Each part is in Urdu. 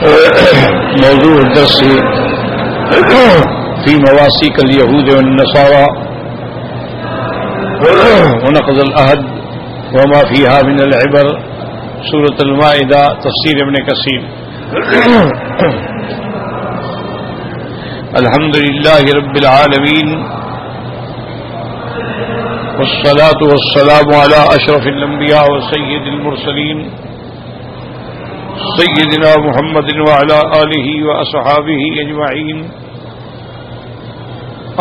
موضوع الدرس في مواسيق اليهود والنصارى ونقض العهد وما فيها من العبر، سورة المائدة، تفسير ابن كثير. الحمد لله رب العالمين، والصلاة والسلام على أشرف الأنبياء وسيد المرسلين سيدنا محمد وعلى آله وأصحابه أجمعين.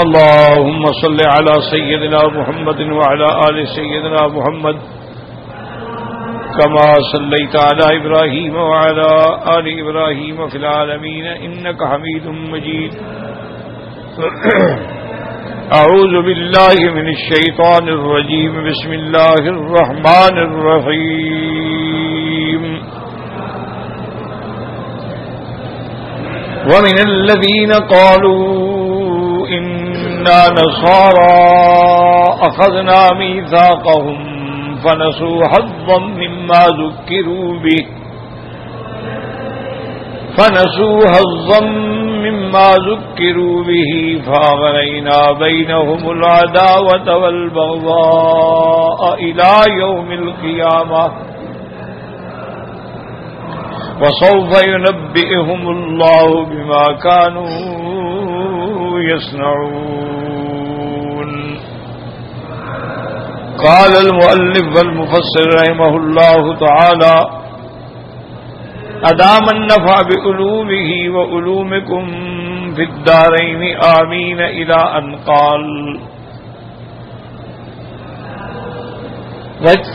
اللهم صل على سيدنا محمد وعلى آل سيدنا محمد كما صليت على إبراهيم وعلى آل إبراهيم في العالمين إنك حميد مجيد. أعوذ بالله من الشيطان الرجيم. بسم الله الرحمن الرحيم. ومن الذين قالوا إنا نصارى أخذنا ميثاقهم فنسوا حظا مما ذكروا به فأغرينا بينهم العداوة والبغضاء إلى يوم القيامة وسوف ينبئهم الله بما كانوا يصنعون. قال المؤلف والمفسر رحمه الله تعالى: أدام النفع بعلومه وعلومكم في الدارين آمين، إلى أن قال: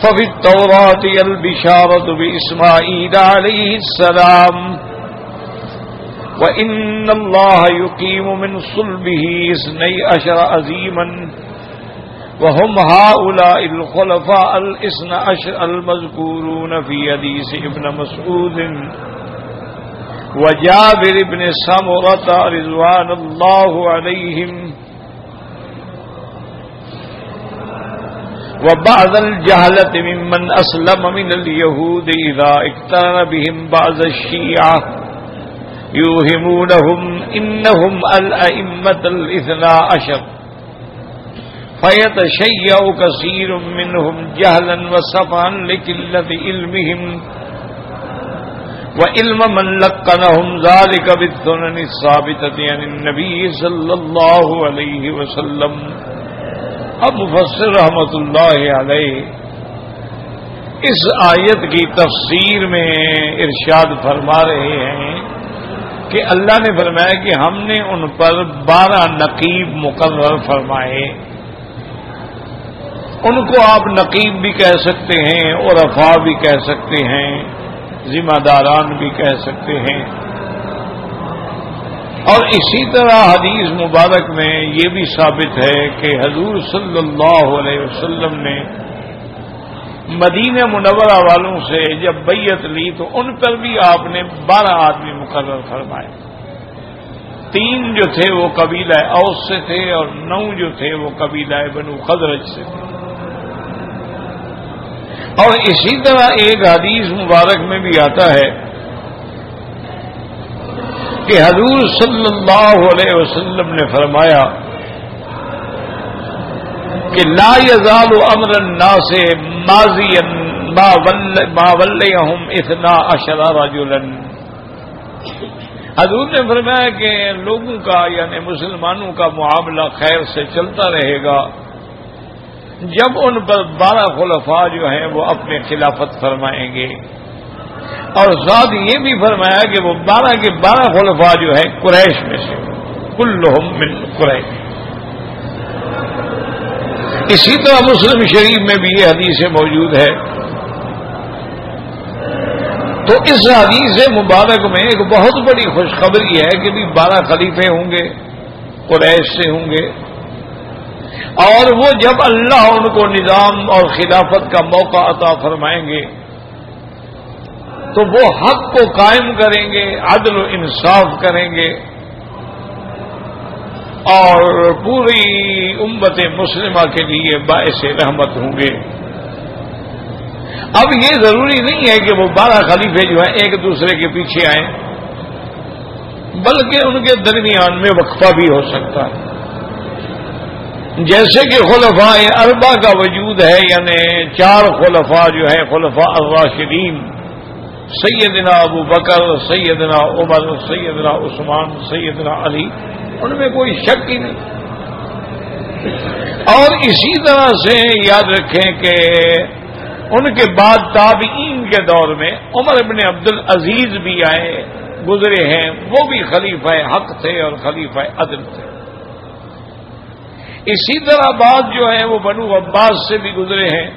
ففي التوراة البشارة بإسماعيل عليه السلام، وإن الله يقيم من صلبه 12 عظيما، وهم هؤلاء الخلفاء 12 المذكورون في حديث ابن مسعود وجابر بن سمرة رضوان الله عليهم، وبعض الجهلة ممن أسلم من اليهود إذا اقترن بهم بعض الشيعة يوهمونهم إنهم الأئمة 12، فيتشيع كثير منهم جهلا وسفها لقلة علمهم، وعلم من لقنهم ذلك بالسنن الثابتة عن النبي صلى الله عليه وسلم. اب مفسر رحمۃ اللہ علیہ اس آیت کی تفسیر میں ارشاد فرما رہے ہیں کہ اللہ نے فرمایا کہ ہم نے ان پر 12 نقیب مقرر فرمائے. ان کو آپ نقیب بھی کہہ سکتے ہیں، عرفاء بھی کہہ سکتے ہیں، ذمہ داران بھی کہہ سکتے ہیں. اور اسی طرح حدیث مبارک میں یہ بھی ثابت ہے کہ حضور صلی اللہ علیہ وسلم نے مدینہ منورہ والوں سے جب بیعت لی تو ان پر بھی آپ نے 12 آدمی مقرر فرمائے. 3 جو تھے وہ قبیلہ اوس سے تھے اور 9 جو تھے وہ قبیلہ بنو خزرج سے تھے. اور اسی طرح ایک حدیث مبارک میں بھی آتا ہے کہ حضور صلی اللہ علیہ وسلم نے فرمایا کہ لا يزال امر الناس ماضيا ما وليهم 12 رجلا. حضور نے فرمایا کہ لوگوں کا یعنی مسلمانوں کا معاملہ خیر سے چلتا رہے گا جب ان پر 12 خلفاء جو ہیں وہ اپنے خلافت فرمائیں گے. اور ساتھ یہ بھی فرمایا کہ وہ 12 کے 12 خلفاء جو ہیں قریش میں سے، کلہم من قریش. اسی طرح مسلم شریف میں بھی یہ حدیث موجود ہے. تو اس حدیث مبارک میں ایک بہت بڑی خوشخبری ہے کہ بھی 12 خلیفے ہوں گے، قریش سے ہوں گے، اور وہ جب اللہ ان کو نظام اور خلافت کا موقع عطا فرمائیں گے تو وہ حق کو قائم کریں گے، عدل و انصاف کریں گے اور پوری امت مسلمہ کے لیے باعث رحمت ہوں گے. اب یہ ضروری نہیں ہے کہ وہ 12 خلیفے جو ہیں ایک دوسرے کے پیچھے آئیں، بلکہ ان کے درمیان میں وقفہ بھی ہو سکتا ہے. جیسے کہ خلفاء اربع کا وجود ہے، یعنی 4 خلفاء جو ہیں خلفاء الراشدین، سیدنا ابو بکر، سیدنا عمر، سیدنا عثمان، سیدنا علی، ان میں کوئی شک ہی نہیں. اور اسی طرح سے یاد رکھیں کہ ان کے بعد تابعین کے دور میں عمر بن عبد العزیز بھی آئے، گزرے ہیں، وہ بھی خلیفہ حق تھے اور خلیفہ عدل تھے. اسی طرح بعد جو ہے وہ بنو عباس سے بھی گزرے ہیں.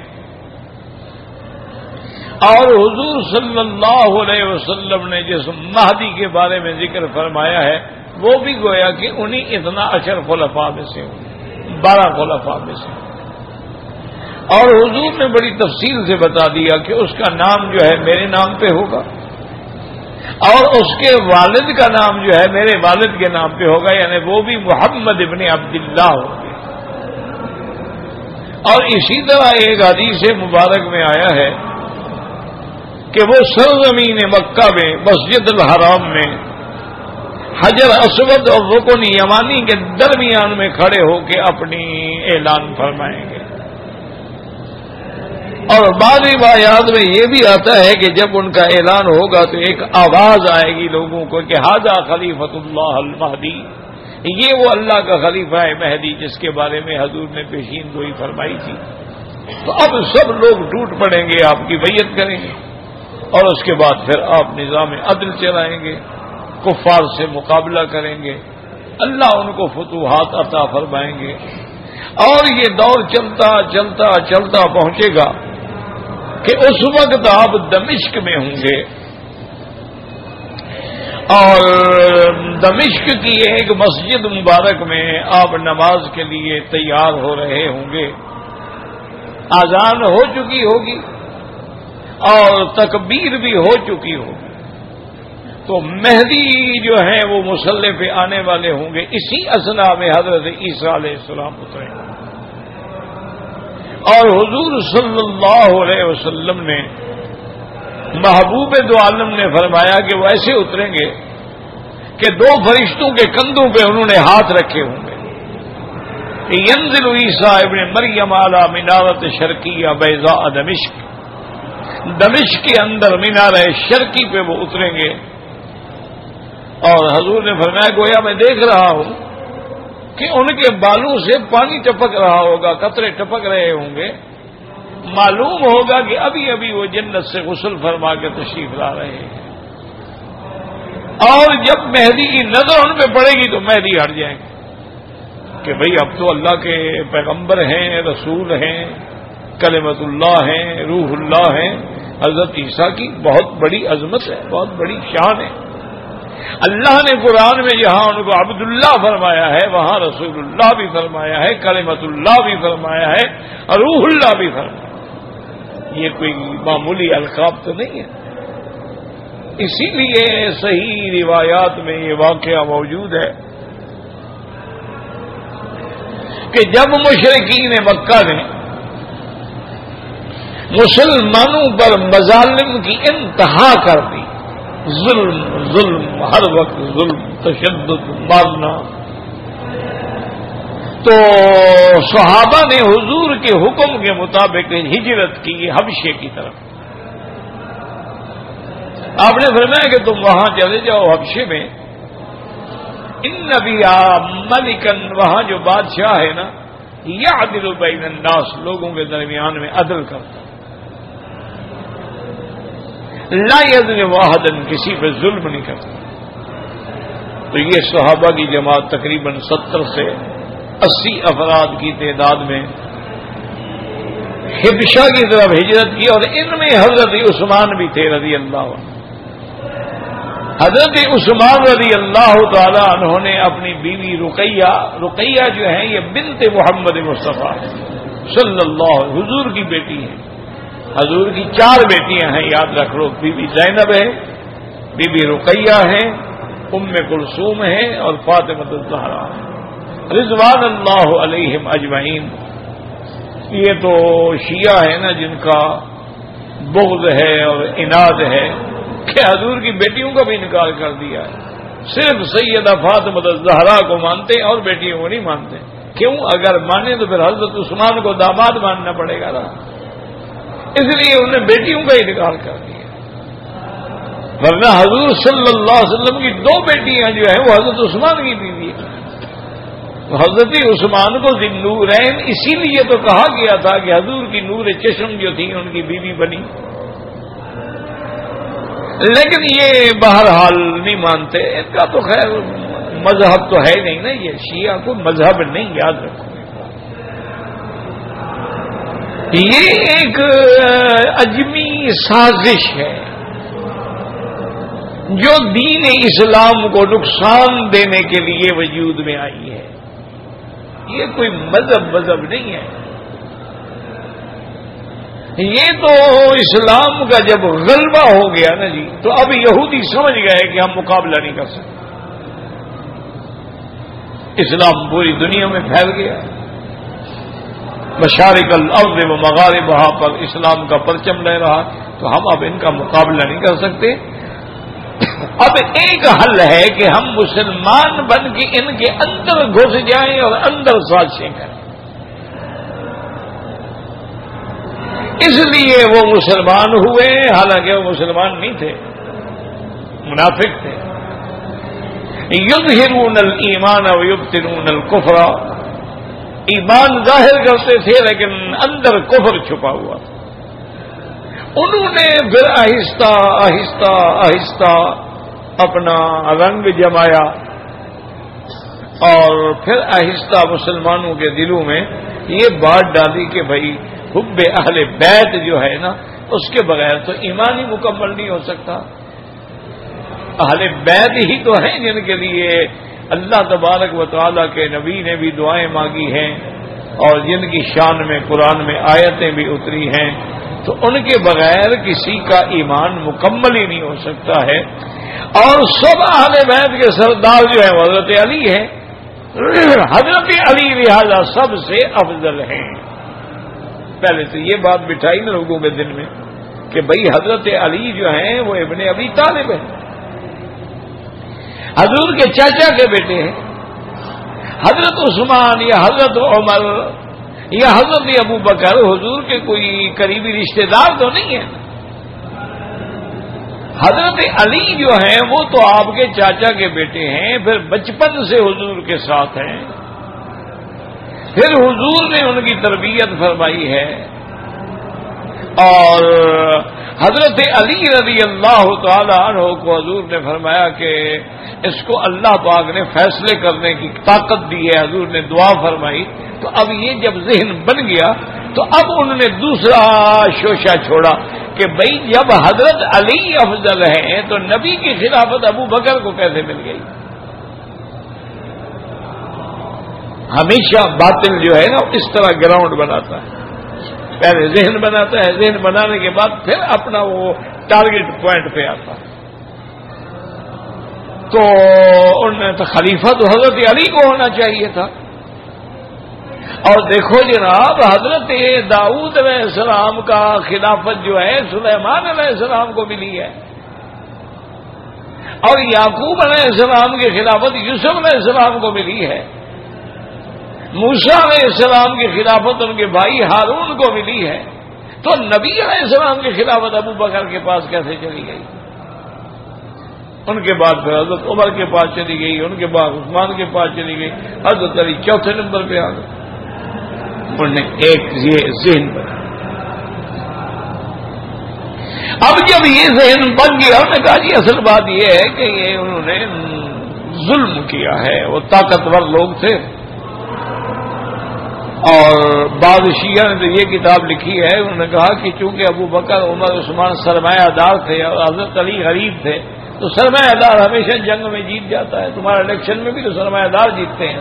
اور حضور صلی اللہ علیہ وسلم نے جس مہدی کے بارے میں ذکر فرمایا ہے وہ بھی گویا کہ انہی 12 خلفاء میں سے 12 خلفاء میں سے. اور حضور نے بڑی تفصیل سے بتا دیا کہ اس کا نام جو ہے میرے نام پہ ہوگا اور اس کے والد کا نام جو ہے میرے والد کے نام پہ ہوگا، یعنی وہ بھی محمد ابن عبداللہ ہوں گے. اور اسی طرح ایک حدیث مبارک میں آیا ہے کہ وہ سرزمین مکہ میں مسجد الحرام میں حجر اسود اور رکن یمانی کے درمیان میں کھڑے ہو کے اپنی اعلان فرمائیں گے. اور بعض روایات میں یہ بھی آتا ہے کہ جب ان کا اعلان ہوگا تو ایک آواز آئے گی لوگوں کو کہ ھذا خلیفۃ اللہ المہدی، یہ وہ اللہ کا خلیفہ ہے مہدی جس کے بارے میں حضور نے پیشین گوئی فرمائی تھی. تو اب سب لوگ ٹوٹ پڑیں گے، آپ کی بیعت کریں گے اور اس کے بعد پھر آپ نظام عدل چلائیں گے، کفار سے مقابلہ کریں گے، اللہ ان کو فتوحات عطا فرمائیں گے. اور یہ دور چلتا چلتا چلتا پہنچے گا کہ اس وقت آپ دمشق میں ہوں گے اور دمشق کی ایک مسجد مبارک میں آپ نماز کے لیے تیار ہو رہے ہوں گے. اذان ہو چکی ہوگی اور تکبیر بھی ہو چکی ہوگی. تو مہدی جو ہیں وہ مصلی پہ آنے والے ہوں گے. اسی اثنا میں حضرت عیسیٰ علیہ السلام اتریں گے. اور حضور صلی اللہ علیہ وسلم نے محبوب دو عالم نے فرمایا کہ وہ ایسے اتریں گے کہ 2 فرشتوں کے کندھوں پہ انہوں نے ہاتھ رکھے ہوں گے. ینزل عیسیٰ ابن مریم علی منارت شرقیہ بیضاء دمشق، دمشق کے اندر مینار شرقی پہ وہ اتریں گے. اور حضور نے فرمایا گویا میں دیکھ رہا ہوں کہ ان کے بالوں سے پانی ٹپک رہا ہوگا، قطرے ٹپک رہے ہوں گے. معلوم ہوگا کہ ابھی ابھی وہ جنت سے غسل فرما کے تشریف لا رہے ہیں. اور جب مہدی کی نظر ان پہ پڑے گی تو مہدی ہٹ جائیں گے کہ بھئی اب تو اللہ کے پیغمبر ہیں، رسول ہیں، کلمت اللہ ہیں، روح اللہ ہیں. حضرت عیسیٰ کی بہت بڑی عظمت ہے، بہت بڑی شان ہے. اللہ نے قرآن میں جہاں ان کو عبداللہ فرمایا ہے وہاں رسول اللہ بھی فرمایا ہے، کلمت اللہ بھی فرمایا ہے اور روح اللہ بھی فرمایا ہے. یہ کوئی معمولی القاب تو نہیں ہے. اسی لیے صحیح روایات میں یہ واقعہ موجود ہے کہ جب مشرکین مکہ نے مسلمانوں پر مظالم کی انتہا کر دی، ظلم ظلم ہر وقت ظلم، تشدد، مارنا، تو صحابہ نے حضور کے حکم کے مطابق ہجرت کی حبشے کی طرف. آپ نے فرمایا کہ تم وہاں چلے جاؤ حبشے میں، ان بھی ملکن، وہاں جو بادشاہ ہے نا، یعدل بین الناس، لوگوں کے درمیان میں عدل کرتا، لا یظلم واحدا، کسی پہ ظلم نہیں کرتا. تو یہ صحابہ کی جماعت تقریباً 70 سے 80 افراد کی تعداد میں حبشہ کی طرف ہجرت کی. اور ان میں حضرت عثمان بھی تھے رضی اللہ عنہ. حضرت عثمان رضی اللہ تعالی عنہ نے اپنی بیوی رقیہ جو ہیں یہ بنت محمد مصطفیٰ صلی اللہ علیہ وسلم، حضور کی بیٹی ہیں. حضور کی 4 بیٹیاں ہیں، یاد رکھ لو. بی بی زینب ہے، بی بی رقیہ ہیں، ام کلثوم ہیں اور فاطمہ الزہرا رضوان اللہ علیہم اجمعین. یہ تو شیعہ ہے نا جن کا بغض ہے اور عناد ہے کہ حضور کی بیٹیوں کا بھی انکار کر دیا ہے. صرف سیدہ فاطمہ الزہرا کو مانتے ہیں اور بیٹیوں کو نہیں مانتے. کیوں؟ اگر مانے تو پھر حضرت عثمان کو داماد ماننا پڑے گا نا. اس لیے انہوں نے بیٹیوں کا انکار کر دیا. ورنہ حضور صلی اللہ علیہ وسلم کی 2 بیٹیاں جو ہیں وہ حضرت عثمان کی بیوی ہیں. حضرت عثمان کو ذی النورین اسی لیے تو کہا گیا تھا کہ حضور کی نور چشم جو تھی ان کی بیوی بنی. لیکن یہ بہرحال نہیں مانتے. ان کا تو خیر مذہب تو ہے نہیں نا. یہ شیعہ کو مذہب نہیں، یاد رکھو. یہ ایک اجمی سازش ہے جو دین اسلام کو نقصان دینے کے لیے وجود میں آئی ہے. یہ کوئی مذہب نہیں ہے. یہ تو اسلام کا جب غلبہ ہو گیا نا جی، تو اب یہودی سمجھ گئے کہ ہم مقابلہ نہیں کر سکتے. اسلام پوری دنیا میں پھیل گیا. مشارق الارض و مغاربہا پر اسلام کا پرچم لے رہا، تو ہم اب ان کا مقابلہ نہیں کر سکتے. اب ایک حل ہے کہ ہم مسلمان بن کے ان کے اندر گھس جائیں اور اندر سازشیں کریں. اس لیے وہ مسلمان ہوئے، حالانکہ وہ مسلمان نہیں تھے، منافق تھے. یظہرون الایمان ویبطنون الکفر، ایمان ظاہر کرتے تھے لیکن اندر کفر چھپا ہوا تھا. انہوں نے پھر آہستہ آہستہ آہستہ اپنا رنگ جمایا اور پھر آہستہ مسلمانوں کے دلوں میں یہ بات ڈالی کہ بھائی حب اہل بیت جو ہے نا، اس کے بغیر تو ایمان ہی مکمل نہیں ہو سکتا. اہل بیت ہی تو ہیں جن کے لیے اللہ تبارک و تعالیٰ کے نبی نے بھی دعائیں مانگی ہیں اور جن کی شان میں قرآن میں آیتیں بھی اتری ہیں. تو ان کے بغیر کسی کا ایمان مکمل ہی نہیں ہو سکتا ہے. اور سب اہل بیت کے سردار جو ہیں وہ حضرت علی ہیں. حضرت علی لہذا سب سے افضل ہیں. پہلے سے یہ بات بٹھائی نا لوگوں کے دل میں کہ بھئی حضرت علی جو ہیں وہ ابن ابی طالب ہیں، حضور کے چاچا کے بیٹے ہیں. حضرت عثمان یا حضرت عمر یا حضرت ابو بکر حضور کے کوئی قریبی رشتہ دار تو نہیں ہیں. حضرت علی جو ہیں وہ تو آپ کے چاچا کے بیٹے ہیں، پھر بچپن سے حضور کے ساتھ ہیں، پھر حضور نے ان کی تربیت فرمائی ہے. اور حضرت علی رضی اللہ تعالی عنہ کو حضور نے فرمایا کہ اس کو اللہ پاک نے فیصلے کرنے کی طاقت دی ہے. حضور نے دعا فرمائی. تو اب یہ جب ذہن بن گیا تو اب انہوں نے دوسرا شوشہ چھوڑا کہ بھئی جب حضرت علی افضل ہیں تو نبی کی خلافت ابو بکر کو کیسے مل گئی. ہمیشہ باطل جو ہے نا اس طرح گراؤنڈ بناتا ہے. پہلے ذہن بناتا ہے، ذہن بنانے کے بعد پھر اپنا وہ ٹارگٹ پوائنٹ پہ آتا ہے. تو انہوں نے تو خلیفہ تو حضرت علی کو ہونا چاہیے تھا. اور دیکھو جناب حضرت داؤد علیہ السلام کا خلافت جو ہے سلیمان علیہ السلام کو ملی ہے، اور یعقوب علیہ السلام کی خلافت یوسف علیہ السلام کو ملی ہے. موسیٰ علیہ السلام کی خلافت ان کے بھائی ہارون کو ملی ہے. تو نبی علیہ السلام کی خلافت ابو بکر کے پاس کیسے چلی گئی؟ ان کے بعد پھر حضرت عمر کے پاس چلی گئی، ان کے بعد عثمان کے پاس چلی گئی، حضرت علی چوتھے نمبر پہ آ گئے. انہوں نے ایک ذہن بنا. اب جب یہ ذہن بن گیا انہوں نے کہا جی اصل بات یہ ہے کہ یہ انہوں نے ظلم کیا ہے. وہ طاقتور لوگ تھے اور بعض شیعہ نے تو یہ کتاب لکھی ہے، انہوں نے کہا کہ چونکہ ابو بکر عمر عثمان سرمایہ دار تھے اور حضرت علی غریب تھے تو سرمایہ دار ہمیشہ جنگ میں جیت جاتا ہے. تمہارا الیکشن میں بھی تو سرمایہ دار جیتتے ہیں،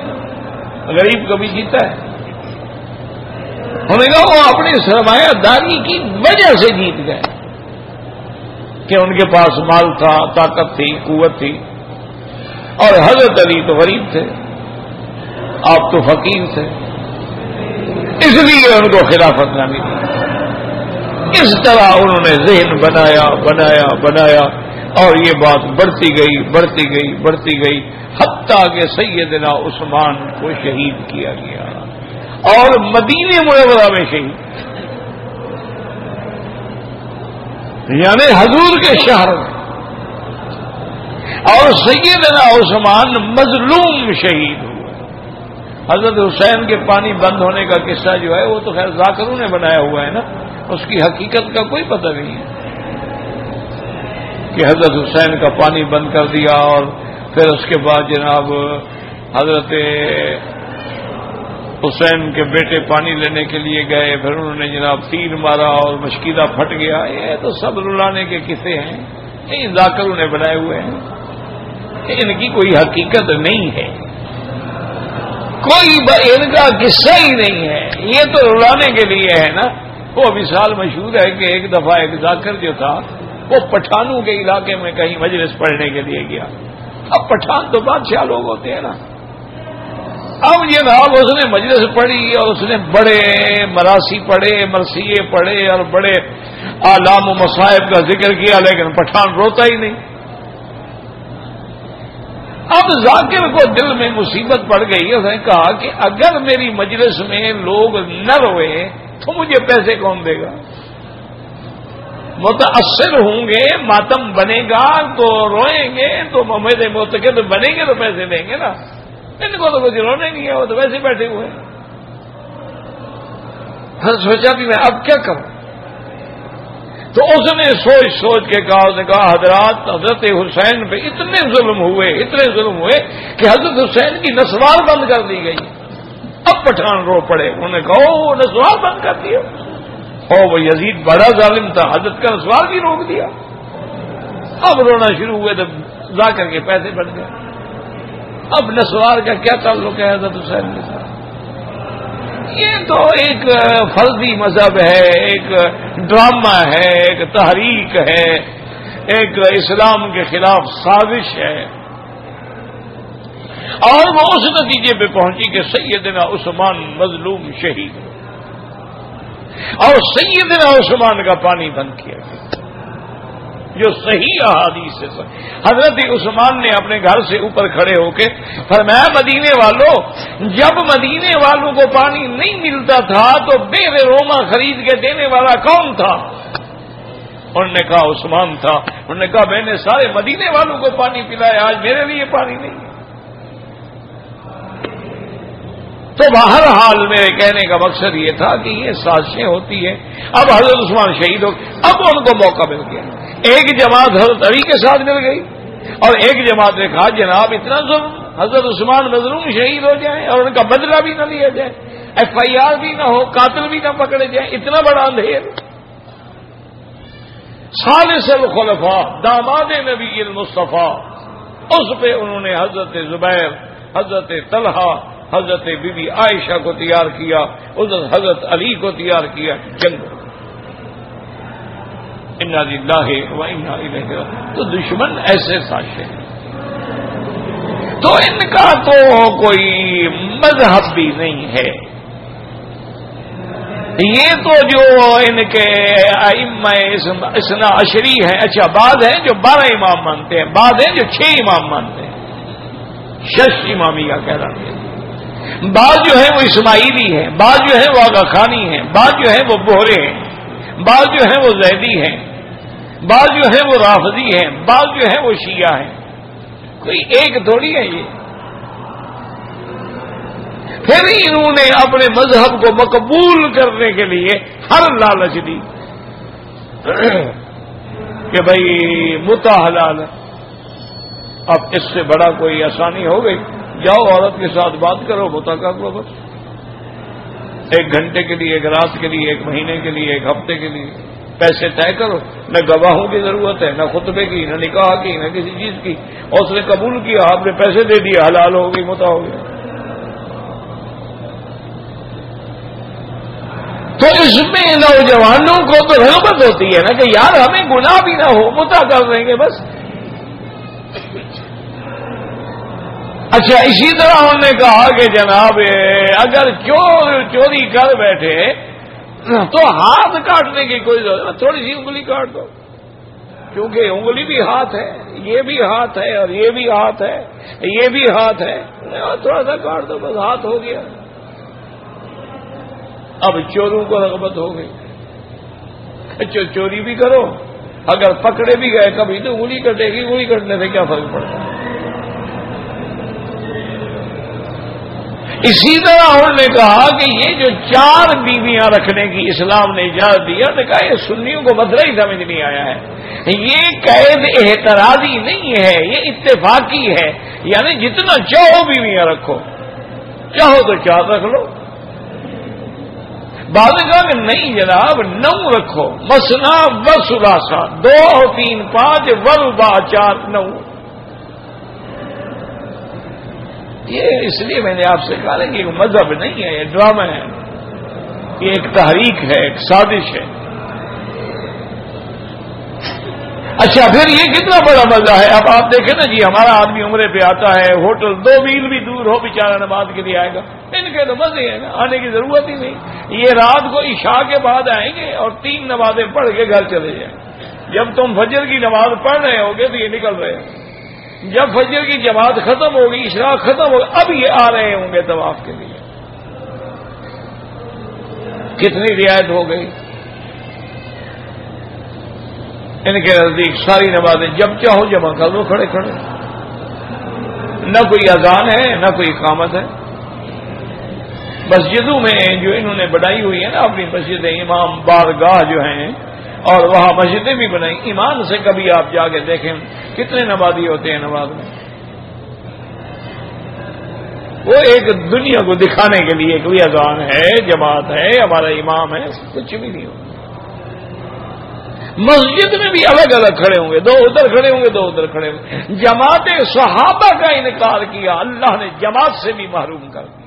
غریب کبھی جیتا ہے. انہوں نے کہا وہ اپنی سرمایہ داری کی وجہ سے جیت گئے کہ ان کے پاس مال تھا، طاقت تھی، قوت تھی. اور حضرت علی تو غریب تھے، آپ تو فقیر تھے، اس لیے ان کو خلافت نہ ملی. اس طرح انہوں نے ذہن بنایا بنایا بنایا اور یہ بات بڑھتی گئی بڑھتی گئی بڑھتی گئی، حتیٰ کہ سیدنا عثمان کو شہید کیا گیا اور مدینہ منورہ میں شہید، یعنی حضور کے شہر میں، اور سیدنا عثمان مظلوم شہید ہوئے۔ حضرت حسین کے پانی بند ہونے کا قصہ جو ہے وہ تو خیر ذاکروں نے بنایا ہوا ہے نا، اس کی حقیقت کا کوئی پتہ نہیں ہے کہ حضرت حسین کا پانی بند کر دیا اور پھر اس کے بعد جناب حضرت حسین کے بیٹے پانی لینے کے لیے گئے، پھر انہوں نے جناب تیر مارا اور مشکیدہ پھٹ گیا۔ یہ تو سب رلانے کے قصے ہیں، یہ ذاکروں نے بنائے ہوئے ہیں، ان کی کوئی حقیقت نہیں ہے، کوئی ان کا قصہ ہی نہیں ہے، یہ تو رلانے کے لیے ہے نا۔ وہ مثال مشہور ہے کہ ایک دفعہ ایک ذاکر جو تھا وہ پٹھانوں کے علاقے میں کہیں مجلس پڑھنے کے لیے گیا۔ اب پٹھان تو بادشاہ لوگ ہوتے ہیں نا، اب جناب اس نے مجلس پڑھی اور اس نے بڑے مراسی پڑھے، مرثیے پڑھے اور بڑے آلام و مصائب کا ذکر کیا، لیکن پٹھان روتا ہی نہیں۔ اب ذاکر کو دل میں مصیبت پڑ گئی، اس نے کہا کہ اگر میری مجلس میں لوگ نہ روئے تو مجھے پیسے کون دے گا؟ متاثر ہوں گے، ماتم بنے گا تو روئیں گے، تو میرے معتقد بنیں گے تو پیسے دیں گے نا، ان کو تو کچھ رونے نہیں ہے، وہ تو ویسے بیٹھے ہوئے ہیں۔ پھر سوچا بھی میں اب کیا کروں، تو اس نے سوچ سوچ کے کہا، اس نے کہا حضرت حسین پہ اتنے ظلم ہوئے کہ حضرت حسین کی نسوار بند کر دی گئی۔ اب پٹھان رو پڑے، انہوں نے کہا وہ نسوار بند کر دیا، وہ یزید بڑا ظالم تھا، حضرت کا نسوار بھی روک دیا۔ اب رونا شروع ہوئے تو ذاکر کے پیسے بن گئے۔ اب نسوار کا کیا تعلق ہے حضرت حسین کے ساتھ؟ یہ تو ایک فرضی مذہب ہے، ایک ڈرامہ ہے، ایک تحریک ہے، ایک اسلام کے خلاف سازش ہے، اور وہ اس نتیجے پہ پہنچی کہ سیدنا عثمان مظلوم شہید ہو، اور سیدنا عثمان کا پانی بند کیا گیا، جو صحیح احادیث سے حضرت عثمان نے اپنے گھر سے اوپر کھڑے ہو کے فرمایا، مدینے والوں، جب مدینے والوں کو پانی نہیں ملتا تھا تو بیر روما خرید کے دینے والا کون تھا؟ انہوں نے کہا عثمان تھا۔ انہوں نے کہا میں نے سارے مدینے والوں کو پانی پلایا، آج میرے لیے پانی نہیں ہے۔ تو بہرحال میرے کہنے کا مقصد یہ تھا کہ یہ سازشیں ہوتی ہیں۔ اب حضرت عثمان شہید ہو، اب ان کو موقع مل گیا، ایک جماعت حضرت علی کے ساتھ مل گئی اور ایک جماعت نے کہا جناب اتنا ظلم، حضرت عثمان مظلوم شہید ہو جائیں اور ان کا بدلہ بھی نہ لیا جائے، FIR بھی نہ ہو، قاتل بھی نہ پکڑے جائیں، اتنا بڑا اندھیر۔ ثالث الخلفاء، داماد نبی المصطفیٰ، اس پہ انہوں نے حضرت زبیر، حضرت طلحہ، حضرت بی بی عائشہ کو تیار کیا، حضرت علی کو تیار کیا، جنگ۔ انا للہ و انا الیہ راجعون۔ تو دشمن ایسے سازشیں ہیں، تو ان کا تو کوئی مذہب بھی نہیں ہے، یہ تو جو ان کے ائمہ اثنا عشری ہیں، اچھا بعض ہیں جو 12 امام مانتے ہیں، بعض ہیں جو 6 امام مانتے ہیں، شش امامیہ کہلاتے ہیں، بعض جو ہیں وہ اسماعیلی ہیں، بعض جو ہیں وہ آغا خانی ہیں، بعض جو ہیں وہ بہرے ہیں، بعض جو ہیں وہ زیدی ہیں، بعض جو ہیں وہ رافضی ہیں، بعض جو ہیں وہ شیعہ ہیں، کوئی ایک تھوڑی ہے یہ۔ پھر انہوں نے اپنے مذہب کو مقبول کرنے کے لیے ہر لالچ دی کہ بھائی متع حلال ہے، اب اس سے بڑا کوئی آسانی ہو گئی، جاؤ عورت کے ساتھ بات کرو، متع کر لو، بس 1 گھنٹے کے لیے، 1 رات کے لیے، 1 مہینے کے لیے، 1 ہفتے کے لیے، پیسے طے کرو، نہ گواہوں کی ضرورت ہے، نہ خطبے کی، نہ نکاح کی، نہ کسی چیز کی، اور اس نے قبول کیا، آپ نے پیسے دے دیے، حلال ہو گئی، متع ہو گیا۔ تو اس میں نوجوانوں کو تو رغبت ہوتی ہے نا کہ یار ہمیں گناہ بھی نہ ہو، متع کر دیں گے بس۔ اچھا اسی طرح انہوں نے کہا کہ جناب اگر چوری کر بیٹھے تو ہاتھ کاٹنے کی کوئی ضرورت، تھوڑی سی انگلی کاٹ دو، کیونکہ انگلی بھی ہاتھ ہے، یہ بھی ہاتھ ہے، اور یہ بھی ہاتھ ہے، یہ بھی ہاتھ ہے، تھوڑا سا کاٹ دو بس ہاتھ ہو گیا۔ اب چوروں کو رغبت ہو گئی، چوری بھی کرو، اگر پکڑے بھی گئے کبھی تو انگلی کٹے گی، انگلی کٹنے سے کیا فرق پڑتا ہے۔ اسی طرح انہوں نے کہا کہ یہ جو 4 بیویاں رکھنے کی اسلام نے اجازت دیا، نے کہا یہ سنیوں کو مسئلہ ہی سمجھ نہیں آیا ہے، یہ قید احتراضی نہیں ہے، یہ اتفاقی ہے، یعنی جتنا چاہو بیویاں رکھو، چاہو تو 4 رکھ لو۔ بعد نے کہا کہ نہیں جناب 9 رکھو، مثنا و ثلاثہ، 2 اور 3 5 ورباع 4 9۔ یہ اس لیے میں نے آپ سے کہا کہ یہ مذہب نہیں ہے، یہ ڈرامہ ہے، یہ ایک تحریک ہے، ایک سازش ہے۔ اچھا پھر یہ کتنا بڑا مزہ ہے، اب آپ دیکھیں نا جی، ہمارا آدمی عمرے پہ آتا ہے، ہوٹل 2 میل بھی دور ہو بیچارہ نماز کے لیے آئے گا، ان کے تو مزے ہے نا، آنے کی ضرورت ہی نہیں، یہ رات کو عشاء کے بعد آئیں گے اور 3 نمازیں پڑھ کے گھر چلے جائیں۔ جب تم فجر کی نماز پڑھ رہے ہوگے تو یہ نکل رہے ہیں، جب فجر کی جماعت ختم ہوگی، اشراق ختم ہوگی، اب یہ آ رہے ہوں گے طواف کے لیے۔ کتنی رعایت ہو گئی ان کے نزدیک، ساری نمازیں جب چاہو جمع کر دو کھڑے کھڑے، نہ کوئی اذان ہے نہ کوئی اقامت ہے۔ مسجدوں میں جو انہوں نے بنائی ہوئی ہے نا اپنی مسجدیں، امام بارگاہ جو ہیں، اور وہاں مسجدیں بھی بنائی، ایمان سے کبھی آپ جا کے دیکھیں کتنے نمازی ہوتے ہیں نماز میں، وہ ایک دنیا کو دکھانے کے لیے کوئی اذان ہے، جماعت ہے، ہمارا امام ہے، کچھ بھی نہیں ہوتا۔ مسجد میں بھی الگ الگ کھڑے ہوں گے، 2 ادھر کھڑے ہوں گے 2 ادھر کھڑے ہوں گے۔ جماعت صحابہ کا انکار کیا، اللہ نے جماعت سے بھی محروم کر دیا۔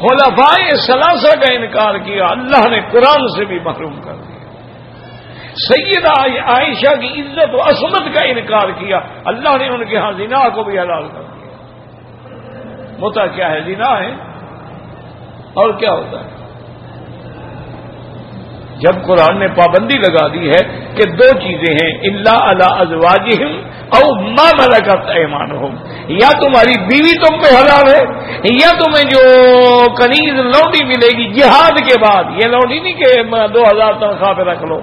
خلفائے ثلاثہ کا انکار کیا، اللہ نے قرآن سے بھی محروم کر دیا۔ سیدہ عائشہ کی عزت و عصمت کا انکار کیا، اللہ نے ان کے ہاں زنا کو بھی حلال کر دیا۔ متع کیا ہے؟ زنا ہے، اور کیا ہوتا ہے؟ جب قرآن نے پابندی لگا دی ہے کہ 2 چیزیں ہیں، الا علی ازواجہم او ما ملکت ایمانہم، یا تمہاری بیوی تم پہ حلال ہے، یا تمہیں جو کنیز لونڈی ملے گی جہاد کے بعد، یہ لونڈی نہیں کہ 2000 تنخواہ پہ رکھ لو،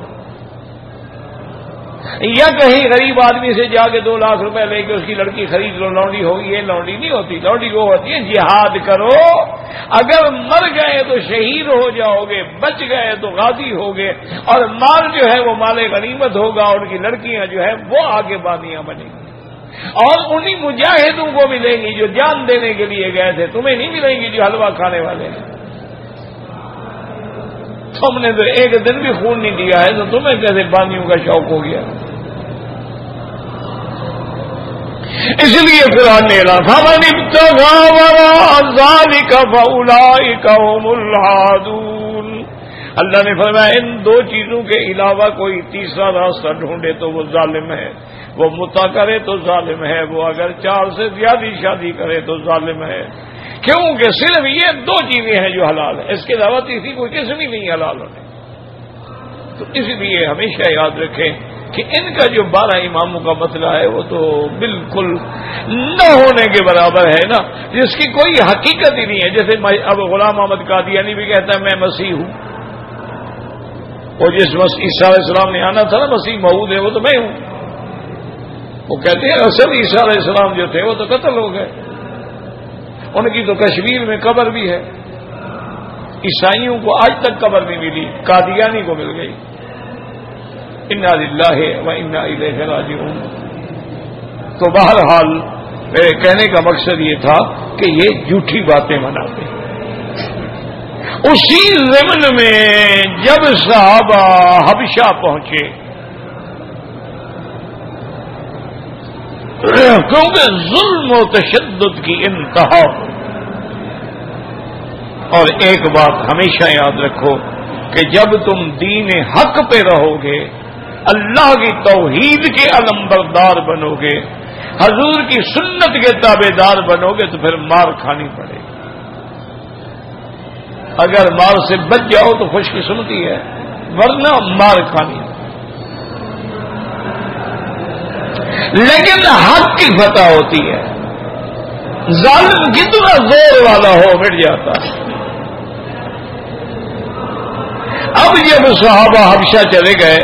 یا کہیں غریب آدمی سے جا کے 2 لاکھ روپے لے کے اس کی لڑکی خرید لو، لونڈی ہوگی، یہ لونڈی نہیں ہوتی، لونڈی وہ ہوتی ہے جہاد کرو، اگر مر گئے تو شہید ہو جاؤ گے، بچ گئے تو غازی ہوگے، اور مال جو ہے وہ مال غنیمت ہوگا، اور ان کی لڑکیاں جو ہے وہ آگے بانیاں بنیں گی، اور انہی مجاہدوں کو ملیں گی جو جان دینے کے لیے گئے تھے، تمہیں نہیں ملیں گی جو حلوہ کھانے والے ہیں۔ تم نے تو ایک دن بھی خون نہیں دیا ہے تو تمہیں کیسے بانیوں کا شوق ہو گیا؟ اس لیے قرآن نے فَمَنِ ابْتَغَىٰ وَرَاءَ ذَٰلِكَ فَأُولَٰئِكَ هُمُ الْعَادُونَ۔ اللہ نے فرمایا ان 2 چیزوں کے علاوہ کوئی تیسرا راستہ ڈھونڈے تو وہ ظالم ہے، وہ متع کرے تو ظالم ہے، وہ اگر 4 سے زیادہ شادی کرے تو ظالم ہے، کیونکہ صرف یہ 2 چیزیں ہیں جو حلال ہیں، اس کے علاوہ تیسری کوئی قسم ہی نہیں حلال ہونے۔ تو اس لیے ہمیشہ یاد رکھیں کہ ان کا جو 12 اماموں کا مسئلہ ہے وہ تو بالکل نہ ہونے کے برابر ہے نا، جس کی کوئی حقیقت ہی نہیں ہے۔ جیسے اب غلام احمد قادیانی بھی کہتا ہے میں مسیح ہوں، اور جس عیسیٰ علیہ السلام نے آنا تھا نا مسیح موعود ہے وہ تو میں ہوں، وہ کہتے ہیں اصل عیسیٰ علیہ السلام جو تھے وہ تو قتل ہو گئے، ان کی تو کشمیر میں قبر بھی ہے، عیسائیوں کو آج تک قبر نہیں ملی، قادیانی کو مل گئی۔ انا للہ و انا الیہ راجعون۔ تو بہرحال میرے کہنے کا مقصد یہ تھا کہ یہ جھوٹی باتیں مناتے ہیں۔ اسی ضمن میں جب صحابہ حبشہ پہنچے، کیونکہ ظلم و تشدد کی انتہا، اور ایک بات ہمیشہ یاد رکھو کہ جب تم دین حق پہ رہو گے، اللہ کی توحید کے علمبردار بنو گے، حضور کی سنت کے تابع دار بنو گے، تو پھر مار کھانی پڑے گی۔ اگر مار سے بچ جاؤ تو خوش قسمتی ہے، ورنہ مار کھانی. لیکن حق کی فتح ہوتی ہے. ظالم کتنا زور والا ہو مٹ جاتا ہے. اب جب صحابہ حبشہ چلے گئے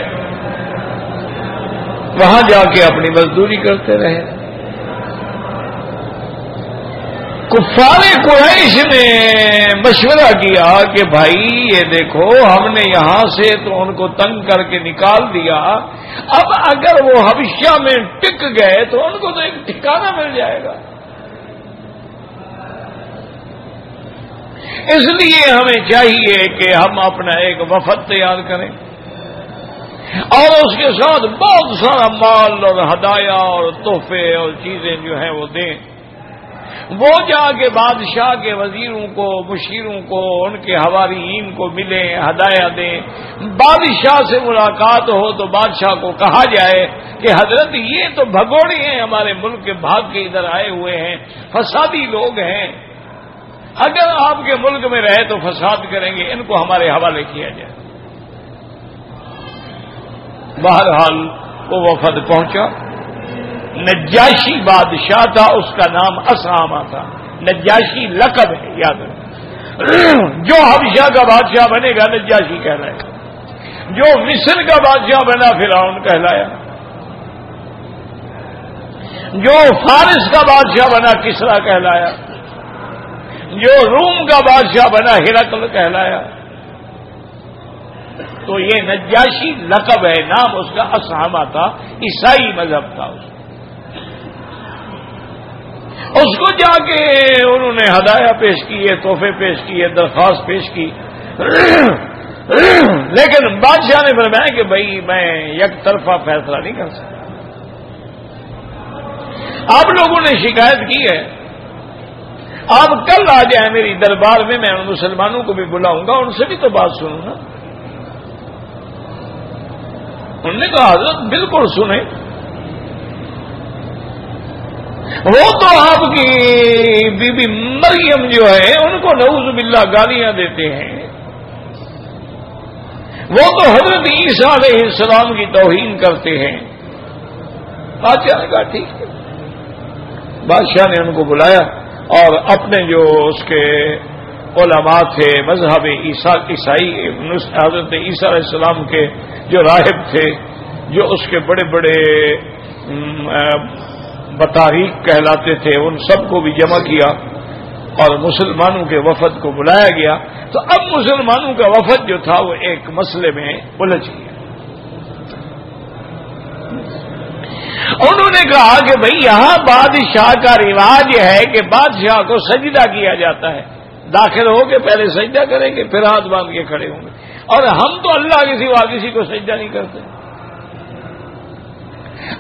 وہاں جا کے اپنی مزدوری کرتے رہے. کفار قریش نے مشورہ کیا کہ بھائی یہ دیکھو ہم نے یہاں سے تو ان کو تنگ کر کے نکال دیا، اب اگر وہ حبشہ میں ٹک گئے تو ان کو تو ایک ٹھکانہ مل جائے گا. اس لیے ہمیں چاہیے کہ ہم اپنا ایک وفد تیار کریں اور اس کے ساتھ بہت سارا مال اور ہدایا اور تحفے اور چیزیں جو ہیں وہ دیں. وہ جا کے بادشاہ کے وزیروں کو، مشیروں کو، ان کے حواریین کو ملیں، ہدایا دیں. بادشاہ سے ملاقات ہو تو بادشاہ کو کہا جائے کہ حضرت یہ تو بھگوڑے ہیں، ہمارے ملک کے بھاگ کے ادھر آئے ہوئے ہیں، فسادی لوگ ہیں، اگر آپ کے ملک میں رہے تو فساد کریں گے، ان کو ہمارے حوالے کیا جائے. بہرحال وہ وفد پہنچا. نجاشی بادشاہ تھا، اس کا نام اسامہ تھا. نجاشی لقب ہے، یاد رکھیں. جو حبشہ کا بادشاہ بنے گا نجاشی کہلائے گا، جو مصر کا بادشاہ بنا فرعون کہلایا، جو فارس کا بادشاہ بنا کسرا کہلایا، جو روم کا بادشاہ بنا ہرقل کہلایا. تو یہ نجاشی لقب ہے، نام اس کا اسامہ تھا، عیسائی مذہب تھا. اس کو جا کے انہوں نے ہدایا پیش کیے، تحفے پیش کیے، درخواست پیش کی. لیکن بادشاہ نے فرمایا کہ بھائی میں یک طرفہ فیصلہ نہیں کر سکتا. آپ لوگوں نے شکایت کی ہے، آپ کل آ جائیں میری دربار میں ان مسلمانوں کو بھی بلاؤں گا، ان سے بھی تو بات سنوں گا. انہوں نے کہا حضرت بالکل سنیں. وہ تو آپ کی بی بی مریم جو ہے ان کو نعوذ باللہ گالیاں دیتے ہیں، وہ تو حضرت عیسیٰ علیہ السلام کی توہین کرتے ہیں. بادشاہ نے کہا ٹھیک ہے. بادشاہ نے ان کو بلایا اور اپنے جو اس کے علماء تھے، مذہب عیسائی حضرت عیسیٰ علیہ السلام کے جو راہب تھے، جو اس کے بڑے بڑے بطاریق کہلاتے تھے، ان سب کو بھی جمع کیا اور مسلمانوں کے وفد کو بلایا گیا. تو اب مسلمانوں کا وفد جو تھا وہ ایک مسئلے میں الجھ گیا. انہوں نے کہا کہ بھئی یہاں بادشاہ کا رواج ہے کہ بادشاہ کو سجدہ کیا جاتا ہے، داخل ہو کے پہلے سجدہ کریں گے پھر ہاتھ باندھ کے کھڑے ہوں گے، اور ہم تو اللہ کے سوا کسی کو سجدہ نہیں کرتے.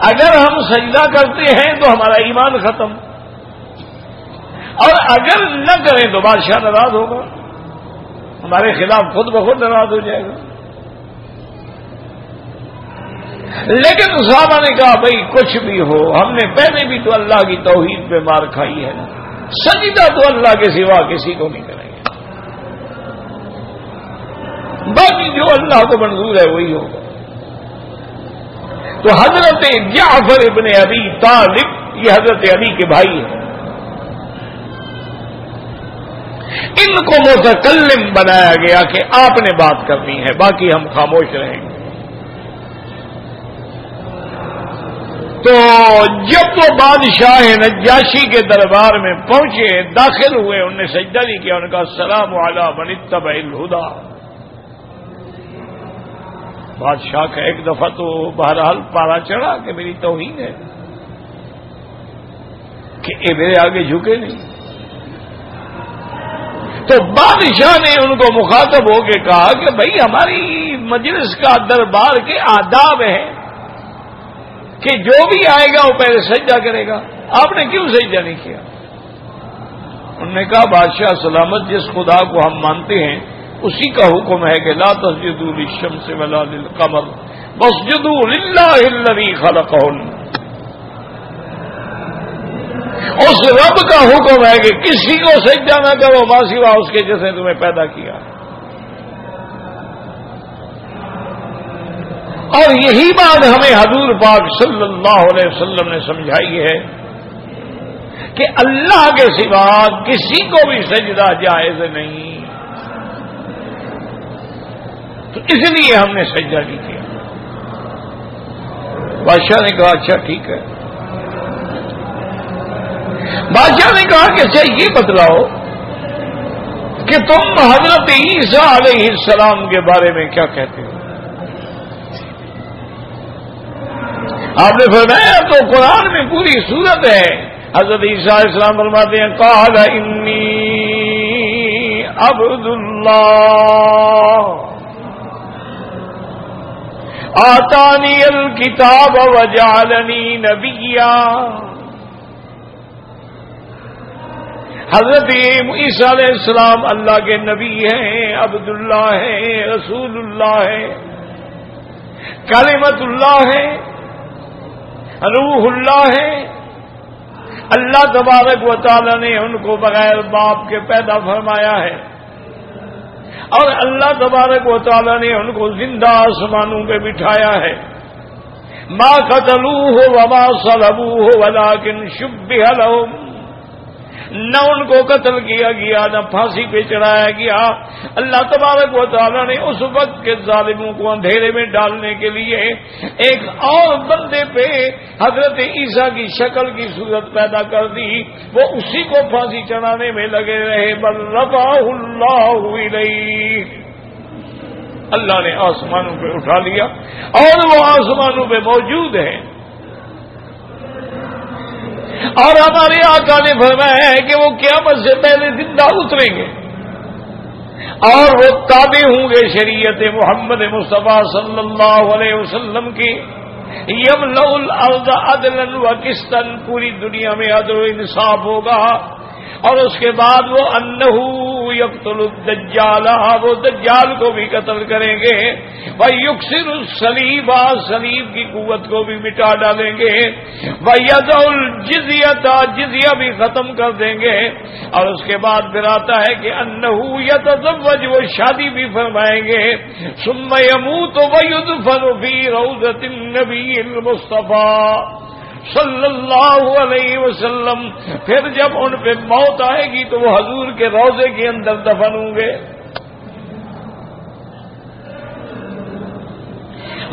اگر ہم سجدہ کرتے ہیں تو ہمارا ایمان ختم، اور اگر نہ کریں تو بادشاہ ناراض ہوگا، ہمارے خلاف خود بخود ناراض ہو جائے گا. لیکن صحابہ نے کہا بھائی کچھ بھی ہو، ہم نے پہلے بھی تو اللہ کی توحید پہ مار کھائی ہے، سجدہ تو اللہ کے سوا کسی کو نہیں کریں گے، باقی جو اللہ کو منظور ہے وہی ہوگا. تو حضرت جعفر ابن ابی طالب، یہ حضرت علی کے بھائی ہیں، ان کو متکلم بنایا گیا کہ آپ نے بات کرنی ہے، باقی ہم خاموش رہیں گے. تو جب وہ بادشاہ نجاشی کے دربار میں پہنچے، داخل ہوئے، انہوں نے سجدہ نہیں کیا، انہوں نے کہا السلام علی من اتبع الہدی. بادشاہ کا ایک دفعہ تو بہرحال پارا چڑھا کہ میری توہین ہے کہ اے میرے آگے جھکے نہیں. تو بادشاہ نے ان کو مخاطب ہو کے کہا کہ بھئی ہماری مجلس کا دربار کے آداب ہیں کہ جو بھی آئے گا وہ پہلے سجدہ کرے گا، آپ نے کیوں سجدہ نہیں کیا؟ انہوں نے کہا بادشاہ سلامت، جس خدا کو ہم مانتے ہیں اسی کا حکم ہے کہ لا تسجدوا للشمس ولا للقمر واسجدوا للہ الذی خلقہن. اس رب کا حکم ہے کہ کسی کو سجدہ نہ کرو ما سوا اس کے جس نے تمہیں پیدا کیا. اور یہی بات ہمیں حضور پاک صلی اللہ علیہ وسلم نے سمجھائی ہے کہ اللہ کے سوا کسی کو بھی سجدہ جائز نہیں، تو اس لیے ہم نے سجدہ نہیں کیا۔ بادشاہ نے کہا اچھا ٹھیک ہے۔ بادشاہ نے کہا کہ اچھا یہ بتلاؤ کہ تم حضرت عیسیٰ علیہ السلام کے بارے میں کیا کہتے ہو؟ آپ نے فرمایا تو قرآن میں پوری سورت ہے۔ حضرت عیسیٰ علیہ السلام فرماتے ہیں قال انی عبد اللہ آتانی الکتاب وجعلنی نبیا۔ حضرت عیسیٰ علیہ السلام اللہ کے نبی ہیں، عبد اللہ ہیں، رسول اللہ ہیں، کلمت اللہ ہے، روح اللہ ہے۔ اللہ تبارک و تعالی نے ان کو بغیر باپ کے پیدا فرمایا ہے، اور اللہ تبارک و تعالی نے ان کو زندہ آسمانوں پہ بٹھایا ہے۔ ما قتلوہ وما صلبوہ ولکن شبہ لہم، نہ ان کو قتل کیا گیا نہ پھانسی پہ چڑھایا گیا۔ اللہ تبارک و تعالیٰ نے اس وقت کے ظالموں کو اندھیرے میں ڈالنے کے لیے ایک اور بندے پہ حضرت عیسیٰ کی شکل کی صورت پیدا کر دی، وہ اسی کو پھانسی چڑھانے میں لگے رہے۔ بل رفعہ اللہ الیہ، اللہ نے آسمانوں پہ اٹھا لیا اور وہ آسمانوں پہ موجود ہے۔ اور ہمارے آقا نے فرمایا ہے کہ وہ قیامت سے پہلے زندہ اتریں گے اور وہ تابع ہوں گے شریعت محمد مصطفیٰ صلی اللہ علیہ وسلم کی۔ یملأ الارض عدلا وقسطا، پوری دنیا میں عدل و انصاف ہوگا۔ اور اس کے بعد وہ انہ یقتل الدجال، وہ دجال کو بھی قتل کریں گے۔ ویکسر الصلیب، صلیب کی قوت کو بھی مٹا ڈالیں گے۔ ویضع الجزیۃ، جزیہ بھی ختم کر دیں گے۔ اور اس کے بعد پھر آتا ہے کہ انہ یتزوج، وہ شادی بھی فرمائیں گے۔ ثم یموت ویدفن فی روضۃ النبی المصطفیٰ صلی اللہ علیہ وسلم، پھر جب ان پہ موت آئے گی تو وہ حضور کے روضے کے اندر دفن ہوں گے۔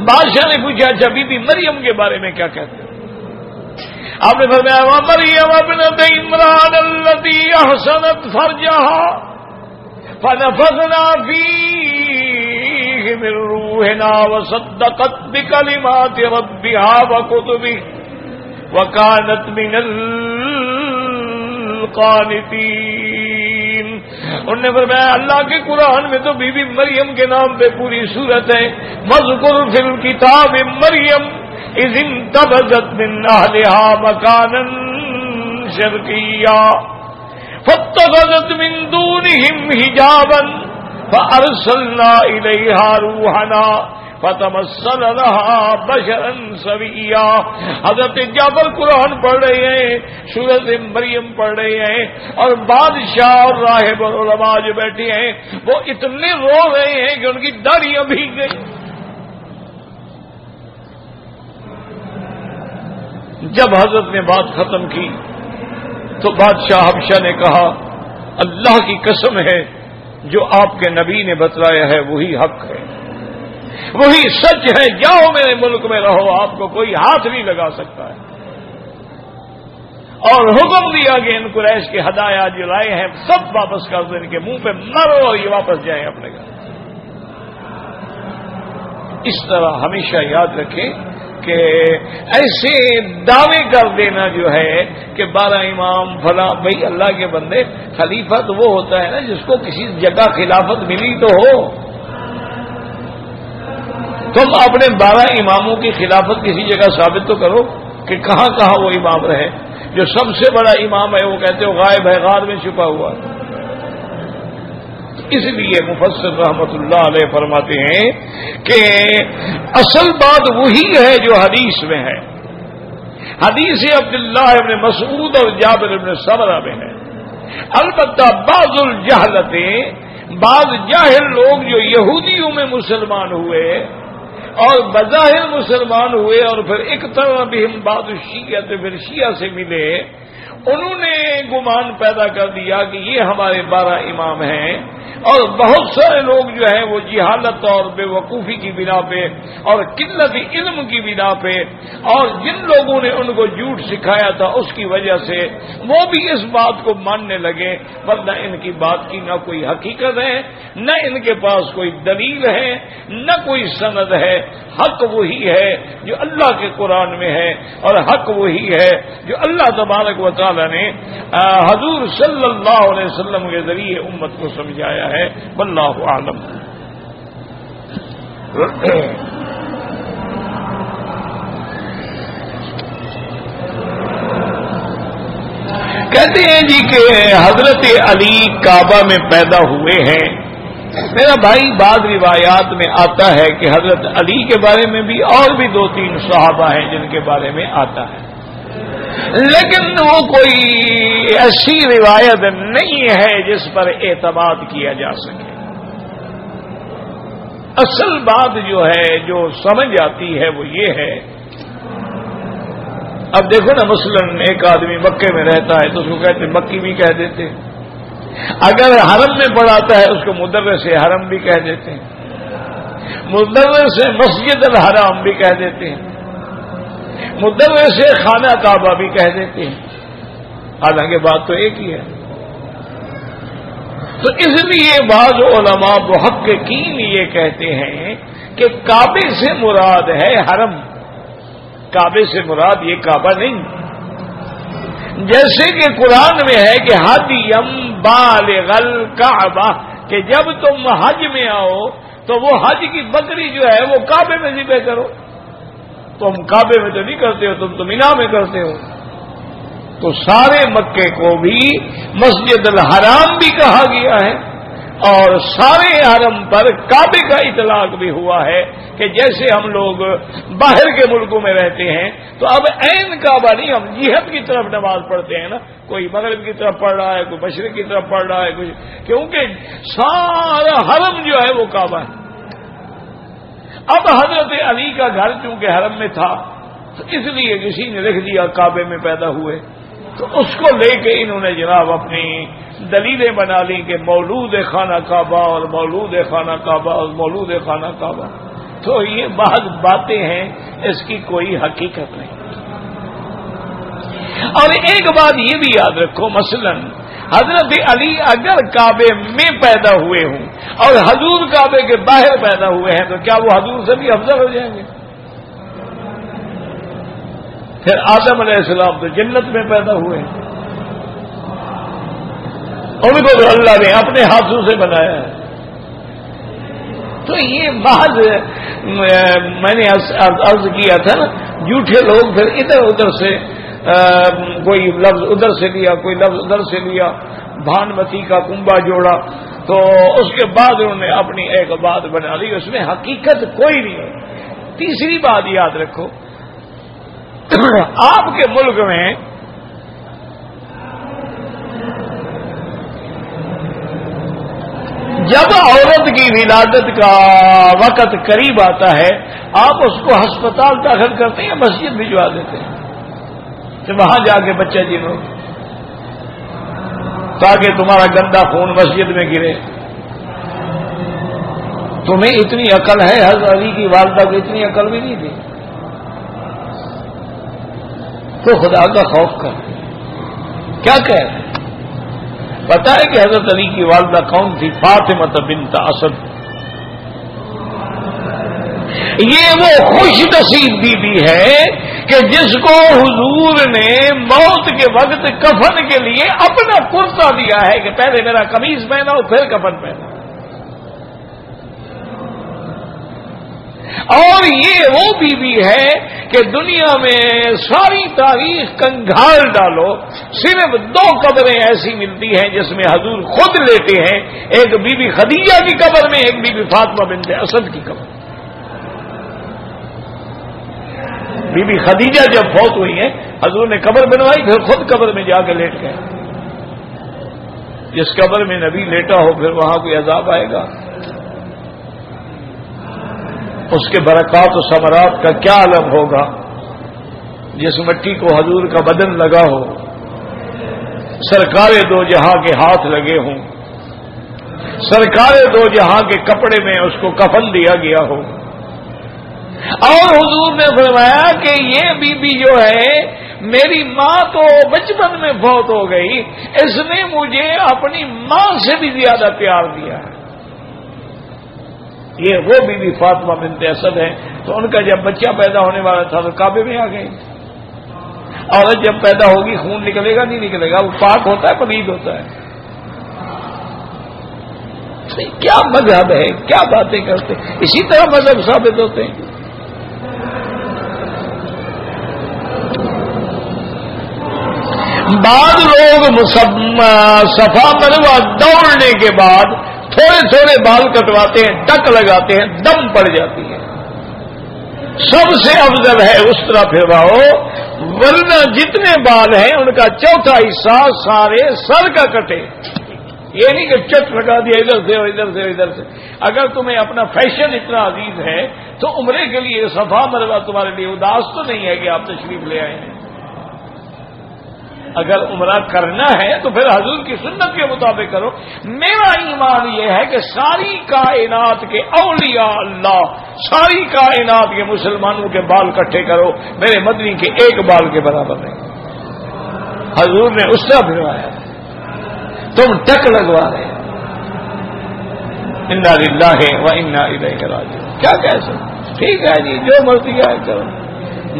بادشاہ نے پوچھا اچھا بی بی مریم کے بارے میں کیا کہتے ہیں؟ آپ نے فرمایا ومریم ابنت عمران التی احسنت فرجها فنفخنا فیہ من روحنا وصدقت بکلمات ربها وکتبہ وَكَانَتْ مِنَ الْقَانِتِينَ۔ انہوں نے فرمایا اللہ کے قرآن میں تو بی بی مریم کے نام پہ پوری سورت ہے۔ وَاذْكُرْ فِي الْكِتَابِ مَرْيَمَ إِذِ انتبذت مِنْ أَهْلِهَا مَكَانًا شَرْقِيًّا فَاتَّخَذَتْ مِنْ دُونِهِمْ حِجَابًا فَأَرْسَلْنَا إِلَيْهَا رُوحَنَا فَتَمَثَّلَ لَهَا بَشَرًا سَوِيًّا۔ حضرت جعفر قرآن پڑھ رہے ہیں، سورۃ مریم پڑھ رہے ہیں، اور بادشاہ اور راہب اور علماء جو بیٹھے ہیں وہ اتنے رو رہے ہیں کہ ان کی داڑھیاں بھیگ گئی۔ جب حضرت نے بات ختم کی تو بادشاہ حبشہ نے کہا اللہ کی قسم ہے جو آپ کے نبی نے بتلایا ہے وہی حق ہے، وہی سچ ہے، جاؤ میرے ملک میں رہو، آپ کو کوئی ہاتھ نہیں لگا سکتا ہے۔ اور حکم دیا کہ ان قریش کے ہدایات جو لائے ہیں سب واپس کر دیں، ان کے منہ پہ مرو اور یہ واپس جائیں اپنے گھر۔ اس طرح ہمیشہ یاد رکھیں کہ ایسے دعوے کر دینا جو ہے کہ 12 امام فلاں، بھائی اللہ کے بندے، خلیفہ تو وہ ہوتا ہے نا جس کو کسی جگہ خلافت ملی تو ہو۔ تم اپنے 12 اماموں کی خلافت کسی جگہ ثابت تو کرو کہ کہاں کہاں وہ امام رہے۔ جو سب سے بڑا امام ہے وہ کہتے ہو غائب ہے، غار میں چھپا ہوا۔ اس لیے مفسر رحمت اللہ علیہ فرماتے ہیں کہ اصل بات وہی ہے جو حدیث میں ہے، حدیث عبداللہ ابن مسعود اور جابر ابن سمرہ میں ہے۔ البتہ بعض الجہلتیں، بعض جاہل لوگ جو یہودیوں میں مسلمان ہوئے اور بظاہر مسلمان ہوئے اور پھر ایک طرح بھی ہم بعض شیعہ پھر شیعہ سے ملے، انہوں نے گمان پیدا کر دیا کہ یہ ہمارے 12 امام ہیں، اور بہت سارے لوگ جو ہیں وہ جہالت اور بے وقوفی کی بنا پہ اور قلت علم کی بنا پہ اور جن لوگوں نے ان کو جھوٹ سکھایا تھا اس کی وجہ سے وہ بھی اس بات کو ماننے لگے، ورنہ ان کی بات کی نہ کوئی حقیقت ہے، نہ ان کے پاس کوئی دلیل ہے، نہ کوئی سند ہے۔ حق وہی ہے جو اللہ کے قرآن میں ہے، اور حق وہی ہے جو اللہ تبارک و تعالی نے حضور صلی اللہ علیہ وسلم کے ذریعے امت کو سمجھایا ہے۔ واللہ اعلم۔ کہتے ہیں جی کہ حضرت علی کعبہ میں پیدا ہوئے ہیں۔ میرا بھائی بعض روایات میں آتا ہے کہ حضرت علی کے بارے میں بھی اور بھی 2-3 صحابہ ہیں جن کے بارے میں آتا ہے، لیکن وہ کوئی ایسی روایت نہیں ہے جس پر اعتماد کیا جا سکے۔ اصل بات جو ہے جو سمجھ آتی ہے وہ یہ ہے، اب دیکھو نا مثلا ایک آدمی مکے میں رہتا ہے تو اس کو کہتے مکی بھی کہہ دیتے، اگر حرم میں پڑھاتا ہے اس کو مدرس حرم بھی کہہ دیتے ہیں، مدرس مسجد الحرام بھی کہہ دیتے ہیں، مدرس خانہ کعبہ بھی کہہ دیتے ہیں، حالانکہ بات تو ایک ہی ہے۔ تو اس لیے بعض علماء محققین یہ کہتے ہیں کہ کعبے سے مراد ہے حرم، کعبے سے مراد یہ کعبہ نہیں، جیسے کہ قرآن میں ہے کہ حدیم بالغ الکعبہ، کہ جب تم حج میں آؤ تو وہ حج کی بکری جو ہے وہ کعبے میں ذبح کرو۔ تم کعبے میں تو نہیں کرتے ہو، تم تو مینا میں کرتے ہو۔ تو سارے مکے کو بھی مسجد الحرام بھی کہا گیا ہے، اور سارے حرم پر کعبے کا اطلاق بھی ہوا ہے، کہ جیسے ہم لوگ باہر کے ملکوں میں رہتے ہیں تو اب عین کعبہ نہیں، ہم جہت کی طرف نماز پڑھتے ہیں نا، کوئی مغرب کی طرف پڑھ رہا ہے، کوئی مشرق کی طرف پڑھ رہا ہے، کچھ، کیونکہ سارا حرم جو ہے وہ کعبہ ہے۔ اب حضرت علی کا گھر چونکہ حرم میں تھا تو اس لیے کسی نے لکھ دیا کعبے میں پیدا ہوئے، تو اس کو لے کے انہوں نے جناب اپنی دلیلیں بنا لی کہ مولود خانہ کعبہ اور مولود خانہ کعبہ اور مولود خانہ کعبہ۔ تو یہ بعض باتیں ہیں، اس کی کوئی حقیقت نہیں۔ اور ایک بات یہ بھی یاد رکھو، مثلا حضرت علی اگر کعبے میں پیدا ہوئے ہوں اور حضور کعبے کے باہر پیدا ہوئے ہیں تو کیا وہ حضور سے بھی افضل ہو جائیں گے؟ پھر آدم علیہ السلام تو جنت میں پیدا ہوئے ہیں، ان کو تو اللہ نے اپنے ہاتھوں سے بنایا ہے۔ تو یہ محض میں نے عرض کیا تھا نا، جھوٹے لوگ پھر ادھر ادھر سے کوئی لفظ ادھر سے لیا، کوئی لفظ ادھر سے لیا، بھانمتی کا کنبا جوڑا، تو اس کے بعد انہوں نے اپنی ایک بات بنا لی، اس میں حقیقت کوئی نہیں ہے۔ تیسری بات یاد رکھو، آپ کے ملک میں جب عورت کی ولادت کا وقت قریب آتا ہے آپ اس کو ہسپتال داخل کرتے ہیں، مسجد بھجوا دیتے ہیں کہ وہاں جا کے بچہ جنو، تاکہ تمہارا گندا خون مسجد میں گرے۔ تمہیں اتنی عقل ہے، حضرت علی کی والدہ کو اتنی عقل بھی نہیں تھی، تو خدا کا خوف کر کیا کہہ رہے ہیں؟ پتا ہے کہ حضرت علی کی والدہ کون تھی؟ فاطمہ بنت اسد۔ یہ وہ خوش نصیب بیوی ہے کہ جس کو حضور نے موت کے وقت کفن کے لیے اپنا کرتا دیا ہے کہ پہلے میرا قمیض پہنا ہو پھر کفن پہنا، اور یہ وہ بیوی ہے کہ دنیا میں ساری تاریخ کنگھال ڈالو، صرف 2 قبریں ایسی ملتی ہیں جس میں حضور خود لیتے ہیں، ایک بی بی خدیجہ کی قبر میں، ایک بی بی فاطمہ بنت اسد کی قبر۔ بی بی خدیجہ جب فوت ہوئی ہیں حضور نے قبر بنوائی، پھر خود قبر میں جا کے لیٹ گئے۔ جس قبر میں نبی لیٹا ہو پھر وہاں کوئی عذاب آئے گا؟ اس کے برکات و ثمرات کا کیا عالم ہوگا جس مٹی کو حضور کا بدن لگا ہو، سرکار دو جہاں کے ہاتھ لگے ہوں، سرکار دو جہاں کے کپڑے میں اس کو کفن دیا گیا ہو، اور حضور نے فرمایا کہ یہ بی بی جو ہے میری ماں تو بچپن میں فوت ہو گئی، اس نے مجھے اپنی ماں سے بھی زیادہ پیار دیا ہے۔ یہ وہ بی بی فاطمہ بنت اسد ہے، تو ان کا جب بچہ پیدا ہونے والا تھا تو کعبے میں آ گئی۔ عورت جب پیدا ہوگی خون نکلے گا نہیں نکلے گا، وہ پاک ہوتا ہے پلید ہوتا ہے۔ کیا مذہب ہے، کیا باتیں کرتے، اسی طرح مذہب ثابت ہوتے ہیں۔ بعض لوگ صفا مروا دوڑنے کے بعد تھوڑے تھوڑے بال کٹواتے ہیں، ٹک لگاتے ہیں، دم پڑ جاتی ہے۔ سب سے افضل ہے اس طرح پھرواؤ، ورنہ جتنے بال ہیں ان کا چوتھا حصہ سارے سر کا کٹے۔ یہ نہیں کہ چٹ لگا دیا ادھر سے ادھر سے ادھر سے۔ اگر تمہیں اپنا فیشن اتنا عزیز ہے تو عمرے کے لیے صفا مروا تمہارے لیے اداس تو نہیں ہے کہ آپ تشریف لے آئے ہیں۔ اگر عمرہ کرنا ہے تو پھر حضور کی سنت کے مطابق کرو۔ میرا ایمان یہ ہے کہ ساری کائنات کے اولیاء اللہ، ساری کائنات کے مسلمانوں کے بال کٹھے کرو، میرے مدنی کے ایک بال کے برابر نہیں۔ حضور نے اس طرح پھروایا، تم ٹک لگوا رہے ہیں۔ انا للہ و انا الیہ راجعون۔ کیا کہہ سکتے، ٹھیک ہے جی، جو مرضی ہے کرو۔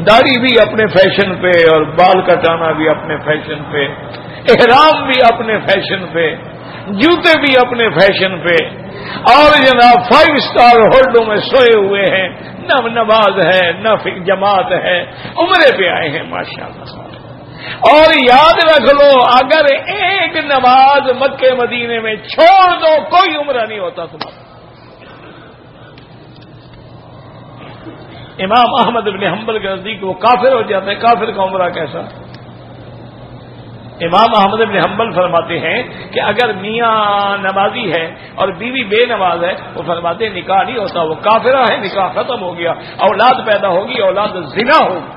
داڑھی بھی اپنے فیشن پہ اور بال کٹانا بھی اپنے فیشن پہ، احرام بھی اپنے فیشن پہ، جوتے بھی اپنے فیشن پہ، اور جناب 5 اسٹار ہوٹلوں میں سوئے ہوئے ہیں، نہ نماز ہے نہ جماعت ہے، عمرے پہ آئے ہیں ماشاءاللہ۔ اور یاد رکھ لو، اگر ایک نماز مکے مدینے میں چھوڑ دو کوئی عمرہ نہیں ہوتا تمہارا۔ امام احمد بن حنبل کے نزدیک وہ کافر ہو جاتا ہے۔ کافر کا عمرہ کیسا؟ امام احمد بن حنبل فرماتے ہیں کہ اگر میاں نمازی ہے اور بیوی بے نماز ہے، وہ فرماتے ہیں نکاح نہیں ہوتا، وہ کافرہ ہے، نکاح ختم ہو گیا، اولاد پیدا ہوگی، اولاد زنا ہوگی۔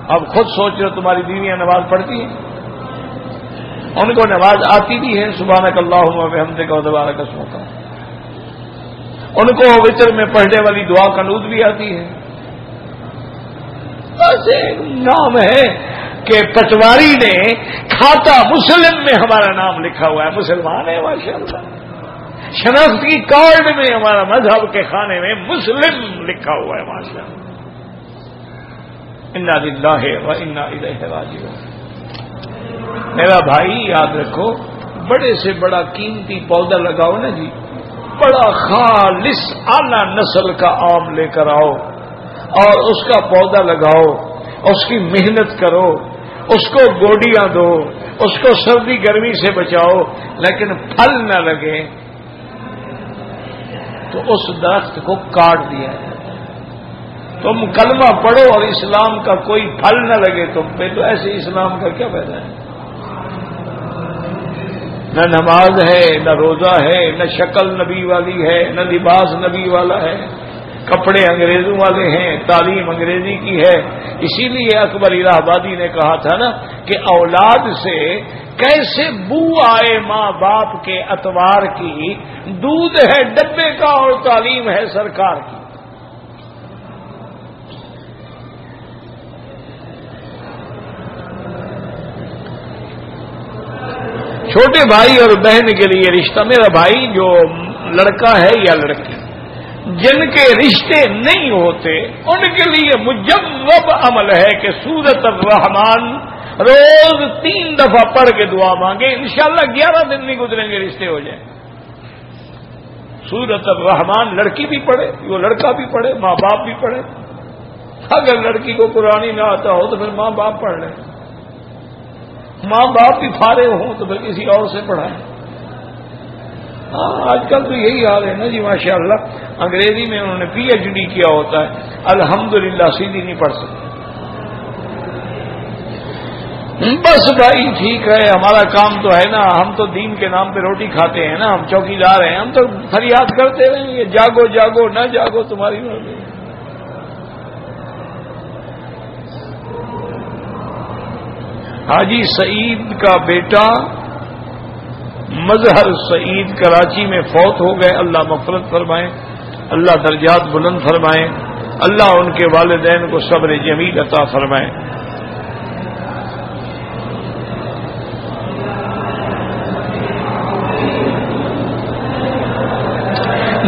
اب خود سوچ رہے تمہاری بیویاں نماز پڑھتی ہیں، ان کو نماز آتی بھی ہے، سبحانک اللہم و بحمدک و تبارک اسمک، ان کو وتر میں پڑھنے والی دعا قنوت بھی آتی ہے۔ بس ایک نام ہے کہ پٹواری نے کھاتا مسلم میں ہمارا نام لکھا ہوا ہے، مسلمان ہے ماشاءاللہ، شناختی کارڈ میں ہمارا مذہب کے خانے میں مسلم لکھا ہوا ہے ماشاءاللہ۔ انا للہ و انا الیہ راجعون۔ میرا بھائی یاد رکھو، بڑے سے بڑا قیمتی پودا لگاؤ نا جی، بڑا خالص اعلی نسل کا آم لے کر آؤ اور اس کا پودا لگاؤ، اس کی محنت کرو، اس کو گوڈیاں دو، اس کو سردی گرمی سے بچاؤ، لیکن پھل نہ لگے تو اس درخت کو کاٹ دیا ہے۔ تم کلمہ پڑھو اور اسلام کا کوئی پھل نہ لگے تم پہ، تو ایسے اسلام کا کیا فائدہ ہے؟ نہ نماز ہے، نہ روزہ ہے، نہ شکل نبی والی ہے، نہ لباس نبی والا ہے، کپڑے انگریزوں والے ہیں، تعلیم انگریزی کی ہے۔ اسی لیے اکبر الہ آبادی نے کہا تھا نا کہ اولاد سے کیسے بو آئے ماں باپ کے اتوار کی، دودھ ہے ڈبے کا اور تعلیم ہے سرکار کی۔ چھوٹے بھائی اور بہن کے لیے رشتہ، میرا بھائی جو لڑکا ہے یا لڑکی جن کے رشتے نہیں ہوتے ان کے لیے مجرب عمل ہے کہ سورۃ الرحمن روز 3 دفعہ پڑھ کے دعا مانگے، انشاءاللہ 11 دن نہیں گزریں گے رشتے ہو جائیں۔ سورۃ الرحمن لڑکی بھی پڑھے، وہ لڑکا بھی پڑھے، ماں باپ بھی پڑھے۔ اگر لڑکی کو قرآن ہی نہ آتا ہو تو پھر ماں باپ پڑھ لیں، ماں باپ بھی فارغ ہوں تو پھر کسی اور سے پڑھائیں۔ ہاں آج کل تو یہی حال ہے نا جی ماشاءاللہ، انگریزی میں انہوں نے PhD کیا ہوتا ہے، الحمدللہ سیدھی نہیں پڑھ سکتے۔ بس بھائی ٹھیک ہے، ہمارا کام تو ہے نا، ہم تو دین کے نام پہ روٹی کھاتے ہیں نا، ہم چوکیدار ہیں، ہم تو فریاد کرتے رہیں گے، جاگو جاگو نہ جاگو تمہاری مرضی۔ حاجی سعید کا بیٹا مظہر سعید کراچی میں فوت ہو گئے، اللہ مغفرت فرمائے، اللہ درجات بلند فرمائے، اللہ ان کے والدین کو صبر جمیل عطا فرمائے۔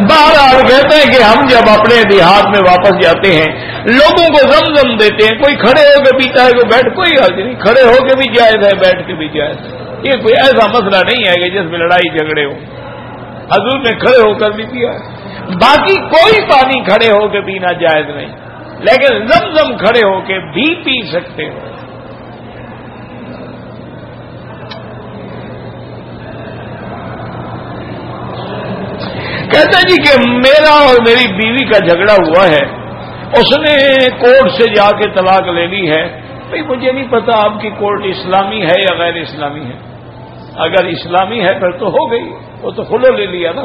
بہرحال کہتے ہیں کہ ہم جب اپنے دیہات میں واپس جاتے ہیں، لوگوں کو زمزم دیتے ہیں، کوئی کھڑے ہو کے پیتا ہے، کوئی بیٹھ، کوئی حاضر نہیں، کھڑے ہو کے بھی جائز ہے، بیٹھ کے بھی جائز ہے، یہ کوئی ایسا مسئلہ نہیں ہے کہ جس میں لڑائی جھگڑے ہو۔ حضور نے کھڑے ہو کر بھی پیا ہے، باقی کوئی پانی کھڑے ہو کے پینا جائز نہیں، لیکن زمزم کھڑے ہو کے بھی پی سکتے ہو۔ کہتا ہے جی کہ میرا اور میری بیوی کا جھگڑا ہوا ہے، اس نے کورٹ سے جا کے طلاق لے لی ہے۔ بھائی مجھے نہیں پتا آپ کی کورٹ اسلامی ہے یا غیر اسلامی ہے، اگر اسلامی ہے پھر تو ہو گئی، وہ تو خلو لے لیا نا،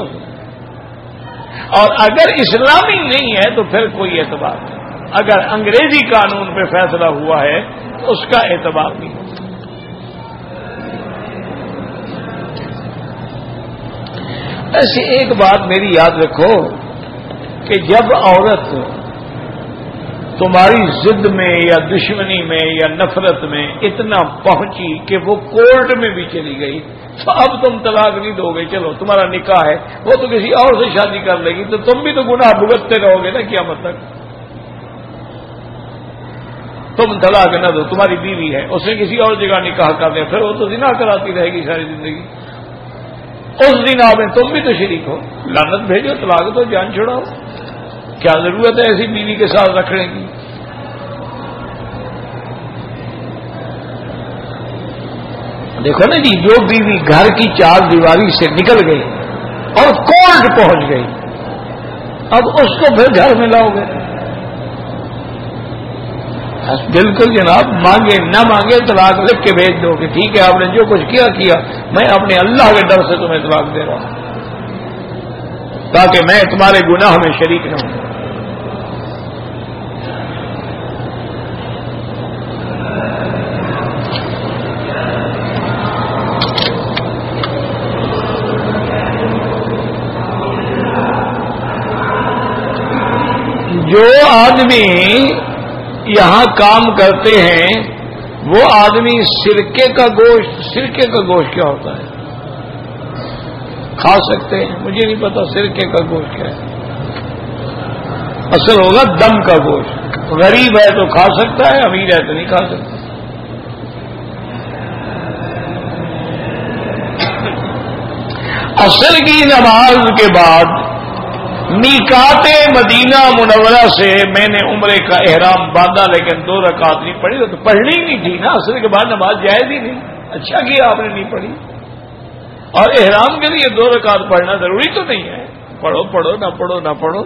اور اگر اسلامی نہیں ہے تو پھر کوئی اعتبار نہیں، اگر انگریزی قانون پہ فیصلہ ہوا ہے تو اس کا اعتبار نہیں ہوتا۔ ایسی ایک بات میری یاد رکھو کہ جب عورت تمہاری ضد میں یا دشمنی میں یا نفرت میں اتنا پہنچی کہ وہ کورٹ میں بھی چلی گئی تو اب تم طلاق نہیں دو گے، چلو تمہارا نکاح ہے، وہ تو کسی اور سے شادی کر لے گی، تو تم بھی تو گناہ بھگتتے رہو گے نا قیامت تک۔ تم طلاق نہ دو، تمہاری بیوی ہے، اس نے کسی اور جگہ نکاح کر دیا، پھر وہ تو زنا کراتی رہے گی ساری زندگی، اس دن آپ میں تم بھی تو شریک ہو، لعنت بھیجو، طلاق دو، جان چھڑاؤ، کیا ضرورت ہے ایسی بیوی کے ساتھ رکھنے کی؟ دیکھو نا جی، جو بیوی گھر کی چار دیواری سے نکل گئی اور کورٹ پہنچ گئی، اب اس کو پھر گھر میں لاؤ گے؟ بالکل جناب، مانگے نہ مانگے طلاق لکھ کے بھیج دو کہ ٹھیک ہے آپ نے جو کچھ کیا، میں اپنے اللہ کے ڈر سے تمہیں طلاق دے رہا ہوں تاکہ میں تمہارے گناہ میں شریک نہ ہوں۔ جو آدمی یہاں کام کرتے ہیں وہ آدمی سرکے کا گوشت کیا ہوتا ہے کھا سکتے ہیں؟ مجھے نہیں پتا سرکے کا گوشت کیا ہے، اصل ہوگا دم کا گوشت، غریب ہے تو کھا سکتا ہے، امیر ہے تو نہیں کھا سکتا۔ عصر کی نماز کے بعد میقات مدینہ منورہ سے میں نے عمرے کا احرام باندھا، لیکن 2 رکعت نہیں پڑھی، تو پڑھنی نہیں تھی نا، عصر کے بعد نماز جائز ہی نہیں، اچھا کیا آپ نے نہیں پڑھی، اور احرام کے لیے 2 رکعت پڑھنا ضروری تو نہیں ہے، پڑھو پڑھو نہ پڑھو نہ پڑھو۔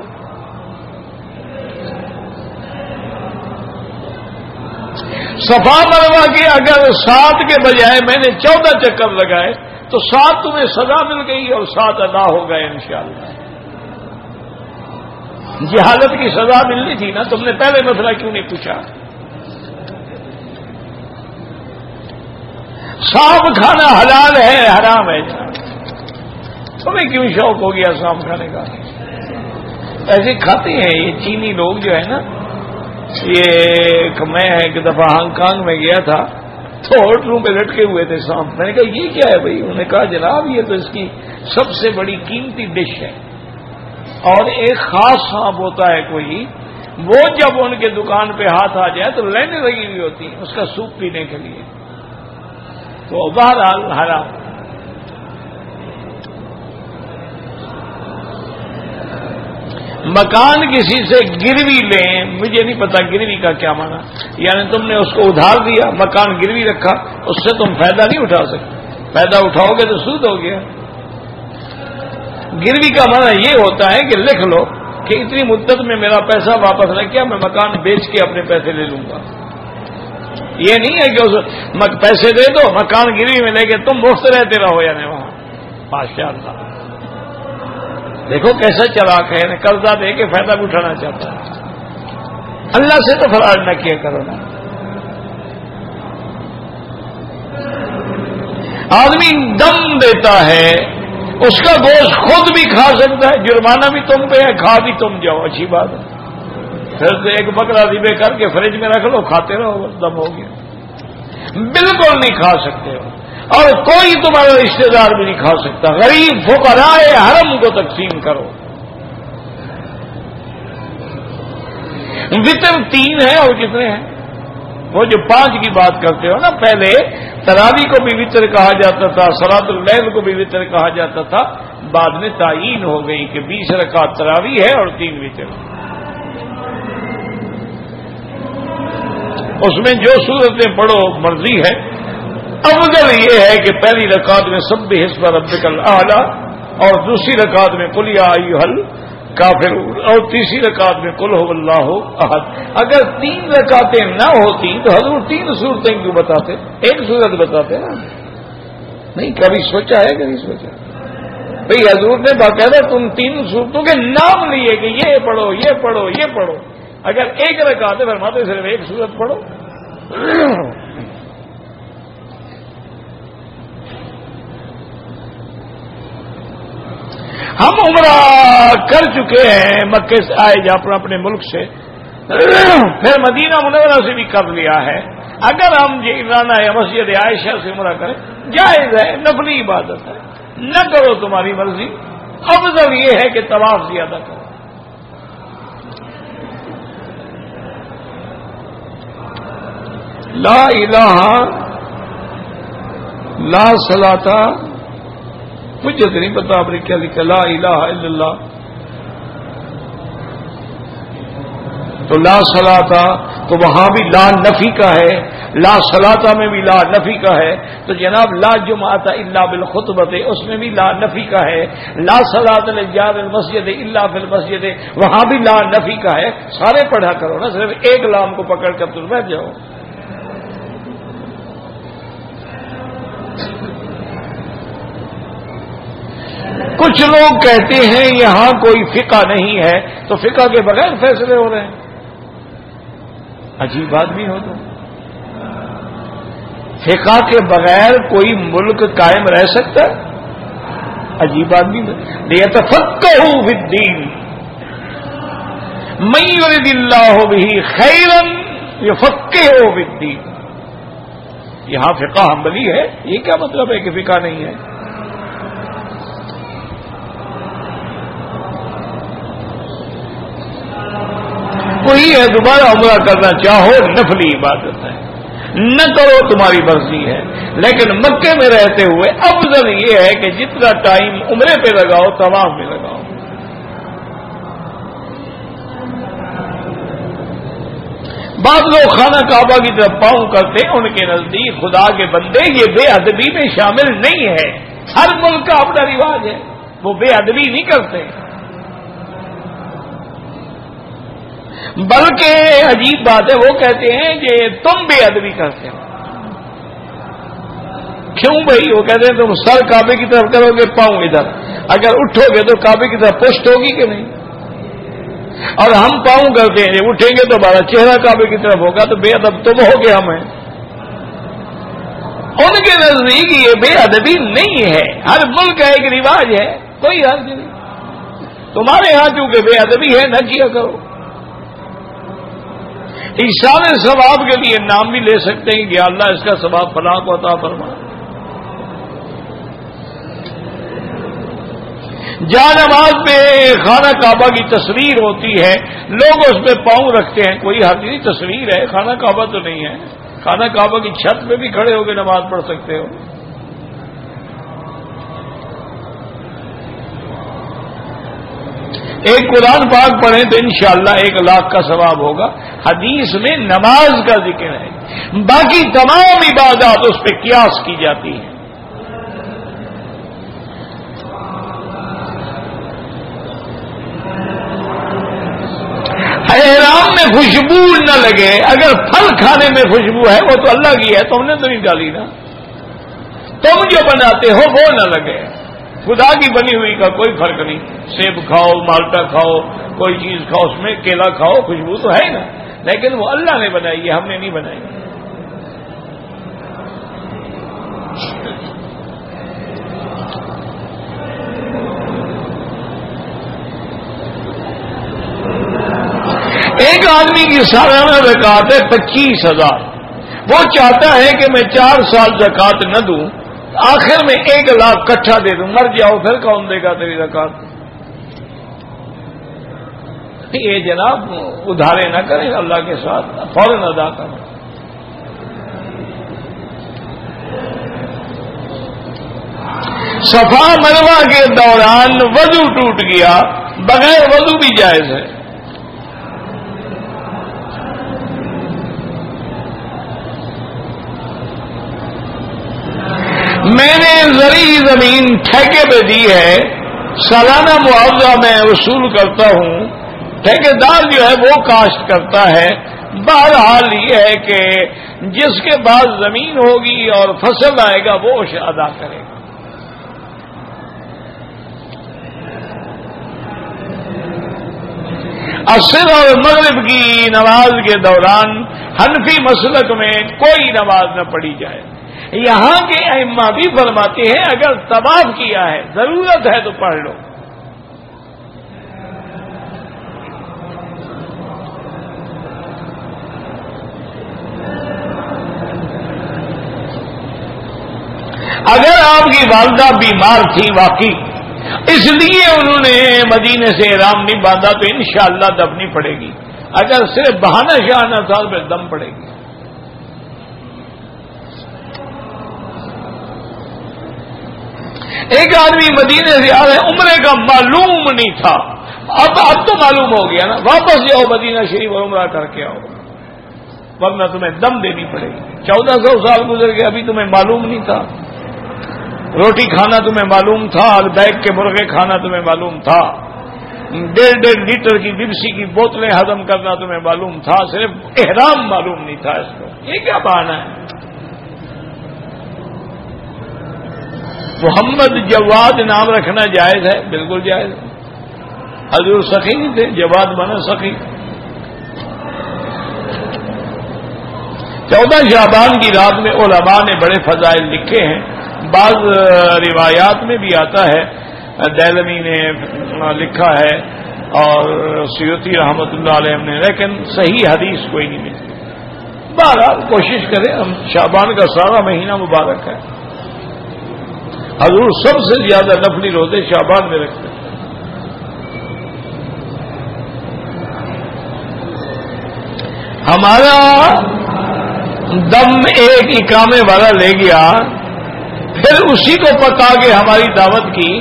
صفا مروہ کے اگر 7 کے بجائے میں نے 14 چکر لگائے تو 7 تمہیں سزا مل گئی اور 7 ادا ہو گئے انشاءاللہ۔ جہالت کی سزا ملنی تھی نا، تم نے پہلے مسئلہ کیوں نہیں پوچھا؟ سانپ کھانا حلال ہے حرام ہے؟ تمہیں کیوں شوق ہو گیا سانپ کھانے کا؟ ایسے کھاتے ہیں یہ چینی لوگ جو ہے نا، یہ میں ایک دفعہ ہانگ کانگ میں گیا تھا تو ہوٹلوں پہ لٹکے ہوئے تھے سانپ، میں نے کہا یہ کیا ہے بھائی؟ انہوں نے کہا جناب یہ تو اس کی سب سے بڑی قیمتی ڈش ہے، اور ایک خاص سانپ ہوتا ہے کوئی، وہ جب ان کے دکان پہ ہاتھ آ جائے تو لائنیں لگی ہوئی ہوتی ہیں اس کا سوپ پینے کے لیے، تو بہرحال حرام۔ مکان کسی سے گروی لیں، مجھے نہیں پتا گروی کا کیا معنی، یعنی تم نے اس کو ادھار دیا، مکان گروی رکھا، اس سے تم فائدہ نہیں اٹھا سکتے، فائدہ اٹھاؤ گے تو سود ہو گیا۔ گروی کا معنی یہ ہوتا ہے کہ لکھ لو کہ اتنی مدت میں میرا پیسہ واپس نہ کیا میں مکان بیچ کے اپنے پیسے لے لوں گا، یہ نہیں ہے کہ پیسے دے دو مکان گروی میں لے کے تم مفت رہتے رہو یعنی وہاں. ماشاء اللہ دیکھو کیسا چلاک ہے, قرضہ دے کے فائدہ بھی اٹھانا چاہتا ہے. اللہ سے تو فراڈ نہ کیا کرو نا. آدمی دم دیتا ہے, اس کا گوشت خود بھی کھا سکتا ہے, جرمانہ بھی تم پہ ہے, کھا بھی تم جاؤ, اچھی بات ہے. پھر تو ایک بکرا ذبح کر کے فریج میں رکھ لو, کھاتے رہو, دم ہو گیا. بالکل نہیں کھا سکتے ہو, اور کوئی تمہارا رشتہ دار بھی نہیں کھا سکتا. غریب فقراء حرم کو تقسیم کرو. وطر 3 ہے اور کتنے ہیں؟ وہ جو 5 کی بات کرتے ہو نا, پہلے تراویح کو بھی وطر کہا جاتا تھا, صلاۃ اللیل کو بھی وطر کہا جاتا تھا, بعد میں تعیین ہو گئی کہ 20 رکعت تراویح ہے اور 3 وطر. اس میں جو صورتیں پڑھو مرضی ہے. افضل یہ ہے کہ پہلی رکعت میں سبح اسم ربک الاعلی, اور دوسری رکعت میں قل یا ایھا الکافرون, اور تیسری رکعت میں قل ھو اللہ احد. اگر 3 رکعتیں نہ ہوتی تو حضور 3 صورتیں کیوں بتاتے؟ ایک صورت بتاتے نا. نہیں کبھی سوچا ہے, کبھی سوچا بھئی حضور نے باقاعدہ تم 3 صورتوں کے نام لیے کہ یہ پڑھو یہ پڑھو یہ پڑھو. اگر ایک رکعت ہے فرماتے صرف ایک صورت پڑھو. ہم عمرہ کر چکے ہیں مکے سے آئے جا پر اپنے ملک سے, پھر مدینہ منورہ سے بھی کر لیا ہے. اگر ہم جانا ہے مسجد عائشہ سے عمرہ کریں, جائز ہے, نفلی عبادت ہے, نہ کرو تمہاری مرضی. افضل یہ ہے کہ طواف زیادہ کرو. لا الہ لا صلاۃ, مجھے تو نہیں پتا آپ نے کیا لکھا, لا الہ الا اللہ. تو لا صلاۃ تو وہاں بھی لا نفی کا ہے, لا صلاۃ میں بھی لا نفی کا ہے. تو جناب لا جمعۃ الا بالخطبۃ, اس میں بھی لا نفی کا ہے. لا صلاۃ للجار المسجد الا فی المسجد, وہاں بھی لا نفی کا ہے. سارے پڑھا کرو نا, صرف ایک لام کو پکڑ کر تم بیٹھ جاؤ. کچھ لوگ کہتے ہیں یہاں کوئی فقہ نہیں ہے, تو فقہ کے بغیر فیصلے ہو رہے ہیں. عجیب بات بھی ہو تو, فقہ کے بغیر کوئی ملک قائم رہ سکتا ہے؟ عجیب بات بھی. لیتفقہوا فی الدین من یرد اللہ بہ خیرا یفقہہ فی الدین. یہاں فقہ حنبلی ہے, یہ کیا مطلب ہے کہ فقہ نہیں ہے؟ وہی ہے, دوبارہ عمرہ کرنا چاہو نفلی عبادت ہے, نہ کرو تمہاری مرضی ہے. لیکن مکے میں رہتے ہوئے افضل یہ ہے کہ جتنا ٹائم عمرے پہ لگاؤ طواف میں لگاؤ. بعض لوگ خانہ کعبہ کی طرف پاؤں کرتے ہیں, ان کے نزدیک خدا کے بندے یہ بے ادبی میں شامل نہیں ہے. ہر ملک کا اپنا رواج ہے, وہ بے ادبی نہیں کرتے. بلکہ عجیب بات ہے, وہ کہتے ہیں کہ تم بے ادبی کرتے ہو. کیوں بھائی؟ وہ کہتے ہیں تم سر کعبے کی طرف کرو گے, پاؤں ادھر, اگر اٹھو گے تو کعبے کی طرف پشت ہوگی کہ نہیں؟ اور ہم پاؤں کرتے ہیں, جب اٹھیں گے تو ہمارا چہرہ کعبے کی طرف ہوگا, تو بے ادب تم ہو گے, ہم ہیں. ان کے نزدیک یہ بے ادبی نہیں ہے, ہر ملک کا ایک رواج ہے, کوئی حرج نہیں. تمہارے ہاں چونکہ بے ادبی ہے, نہ کیا کرو. ایصال ثواب کے لیے نام بھی لے سکتے ہیں کہ اللہ اس کا ثواب فلاں کو عطا فرما. جہاں نماز میں خانہ کعبہ کی تصویر ہوتی ہے, لوگ اس پہ پاؤں رکھتے ہیں, کوئی حرج نہیں, تصویر ہے, خانہ کعبہ تو نہیں ہے. خانہ کعبہ کی چھت پہ بھی کھڑے ہو کے نماز پڑھ سکتے ہو. ایک قرآن پاک پڑھیں تو انشاءاللہ 1,00,000 کا ثواب ہوگا. حدیث میں نماز کا ذکر ہے, باقی تمام عبادات اس پہ قیاس کی جاتی ہیں. احرام میں خوشبو نہ لگے، اگر پھل کھانے میں خوشبو ہے وہ تو اللہ کی ہے، تم نے تو نہیں ڈالی نا، تم جو بناتے ہو وہ نہ لگے۔ خدا کی بنی ہوئی کا کوئی فرق نہیں، سیب کھاؤ، مالٹا کھاؤ، کوئی چیز کھاؤ، اس میں کیلا کھاؤ، خوشبو تو ہے نا، لیکن وہ اللہ نے بنائی ہے، ہم نے نہیں بنائی۔ ایک آدمی کی سالانہ زکات ہے 25,000، وہ چاہتا ہے کہ میں 4 سال زکات نہ دوں، آخر میں 1 لاکھ کٹھا دے دوں، مر جاؤ پھر کون دے گا تیری زکات؟ یہ جناب ادھارے نہ کریں اللہ کے ساتھ، فوراً ادا کریں۔ صفا مروہ کے دوران وضو ٹوٹ گیا، بغیر وضو بھی جائز ہے۔ میں نے زرعی زمین ٹھیکے پہ دی ہے، سالانہ معاوضہ میں وصول کرتا ہوں، ٹھیکیدار جو ہے وہ کاشت کرتا ہے۔ بہرحال یہ ہے کہ جس کے بعد زمین ہوگی اور فصل آئے گا وہ ادا کرے گا۔ عصر اور مغرب کی نماز کے دوران حنفی مسلک میں کوئی نماز نہ پڑھی جائے۔ یہاں کے ائمہ بھی فرماتے ہیں اگر طواف کیا ہے، ضرورت ہے تو پڑھ لو۔ اگر آپ کی والدہ بیمار تھی واقعی، اس لیے انہوں نے مدینے سے احرام نہیں باندھا تو انشاءاللہ دفنی پڑے گی، اگر صرف بہانہ شہانہ تھا پھر دم پڑے گی۔ ایک آدمی مدینے سے آ رہے، عمرے کا معلوم نہیں تھا، اب تو معلوم ہو گیا نا، واپس جاؤ مدینہ شریف اور عمرہ کر کے آؤ، ورنہ تمہیں دم دینی پڑے گی۔ 1400 سال گزر گئے، ابھی تمہیں معلوم نہیں تھا، روٹی کھانا تمہیں معلوم تھا، بیگ کے مرغے کھانا تمہیں معلوم تھا، 1.5 لیٹر کی بپسی کی بوتلیں ہضم کرنا تمہیں معلوم تھا، صرف احرام معلوم نہیں تھا اس کو۔ یہ کیا بہانہ ہے؟ محمد جواد نام رکھنا جائز ہے، بالکل جائز ہے۔ حضور سخی نہیں تھے، جواد بنا سخی۔ 14 شعبان کی رات میں علماء نے بڑے فضائل لکھے ہیں، بعض روایات میں بھی آتا ہے، دیلمی نے لکھا ہے اور سیوطی رحمت اللہ علیہ نے، لیکن صحیح حدیث کوئی نہیں ملتی۔ بہرحال کوشش کریں، ہم شعبان کا سارا مہینہ مبارک ہے، حضور سب سے زیادہ نفلی روزے شعبان میں رکھتے ہیں۔ ہمارا دم ایک اقامے والا لے گیا، پھر اسی کو پکا کے ہماری دعوت کی،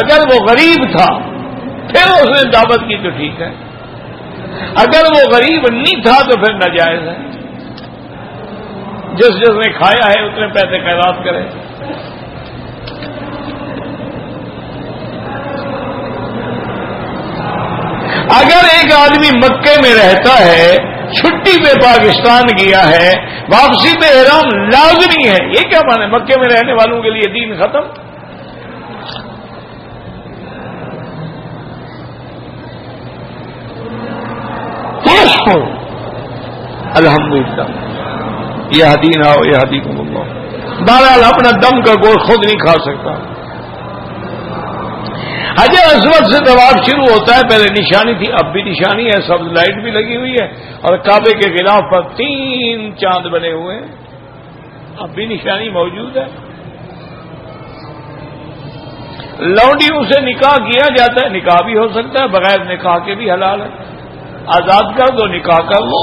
اگر وہ غریب تھا پھر اس نے دعوت کی تو ٹھیک ہے، اگر وہ غریب نہیں تھا تو پھر ناجائز ہے۔ جس نے کھایا ہے اتنے پیسے خیرات کرے۔ اگر ایک آدمی مکے میں رہتا ہے، چھٹی پہ پاکستان گیا ہے، واپسی پہ احرام لازمی ہے، یہ کیا مانے؟ مکے میں رہنے والوں کے لیے دین ختم؟ الحمدللہ، یہ دین آؤ، یہ دین اللہ۔ بہرحال اپنا دم کا گوشت خود نہیں کھا سکتا۔ حجر اسود سے طواف شروع ہوتا ہے، پہلے نشانی تھی، اب بھی نشانی ہے، سبز لائٹ بھی لگی ہوئی ہے، اور کعبے کے غلاف پر 3 چاند بنے ہوئے ہیں، اب بھی نشانی موجود ہے۔ لونڈیوں سے نکاح کیا جاتا ہے، نکاح بھی ہو سکتا ہے، بغیر نکاح کے بھی حلال ہے، آزاد کر دو، نکاح کر دو۔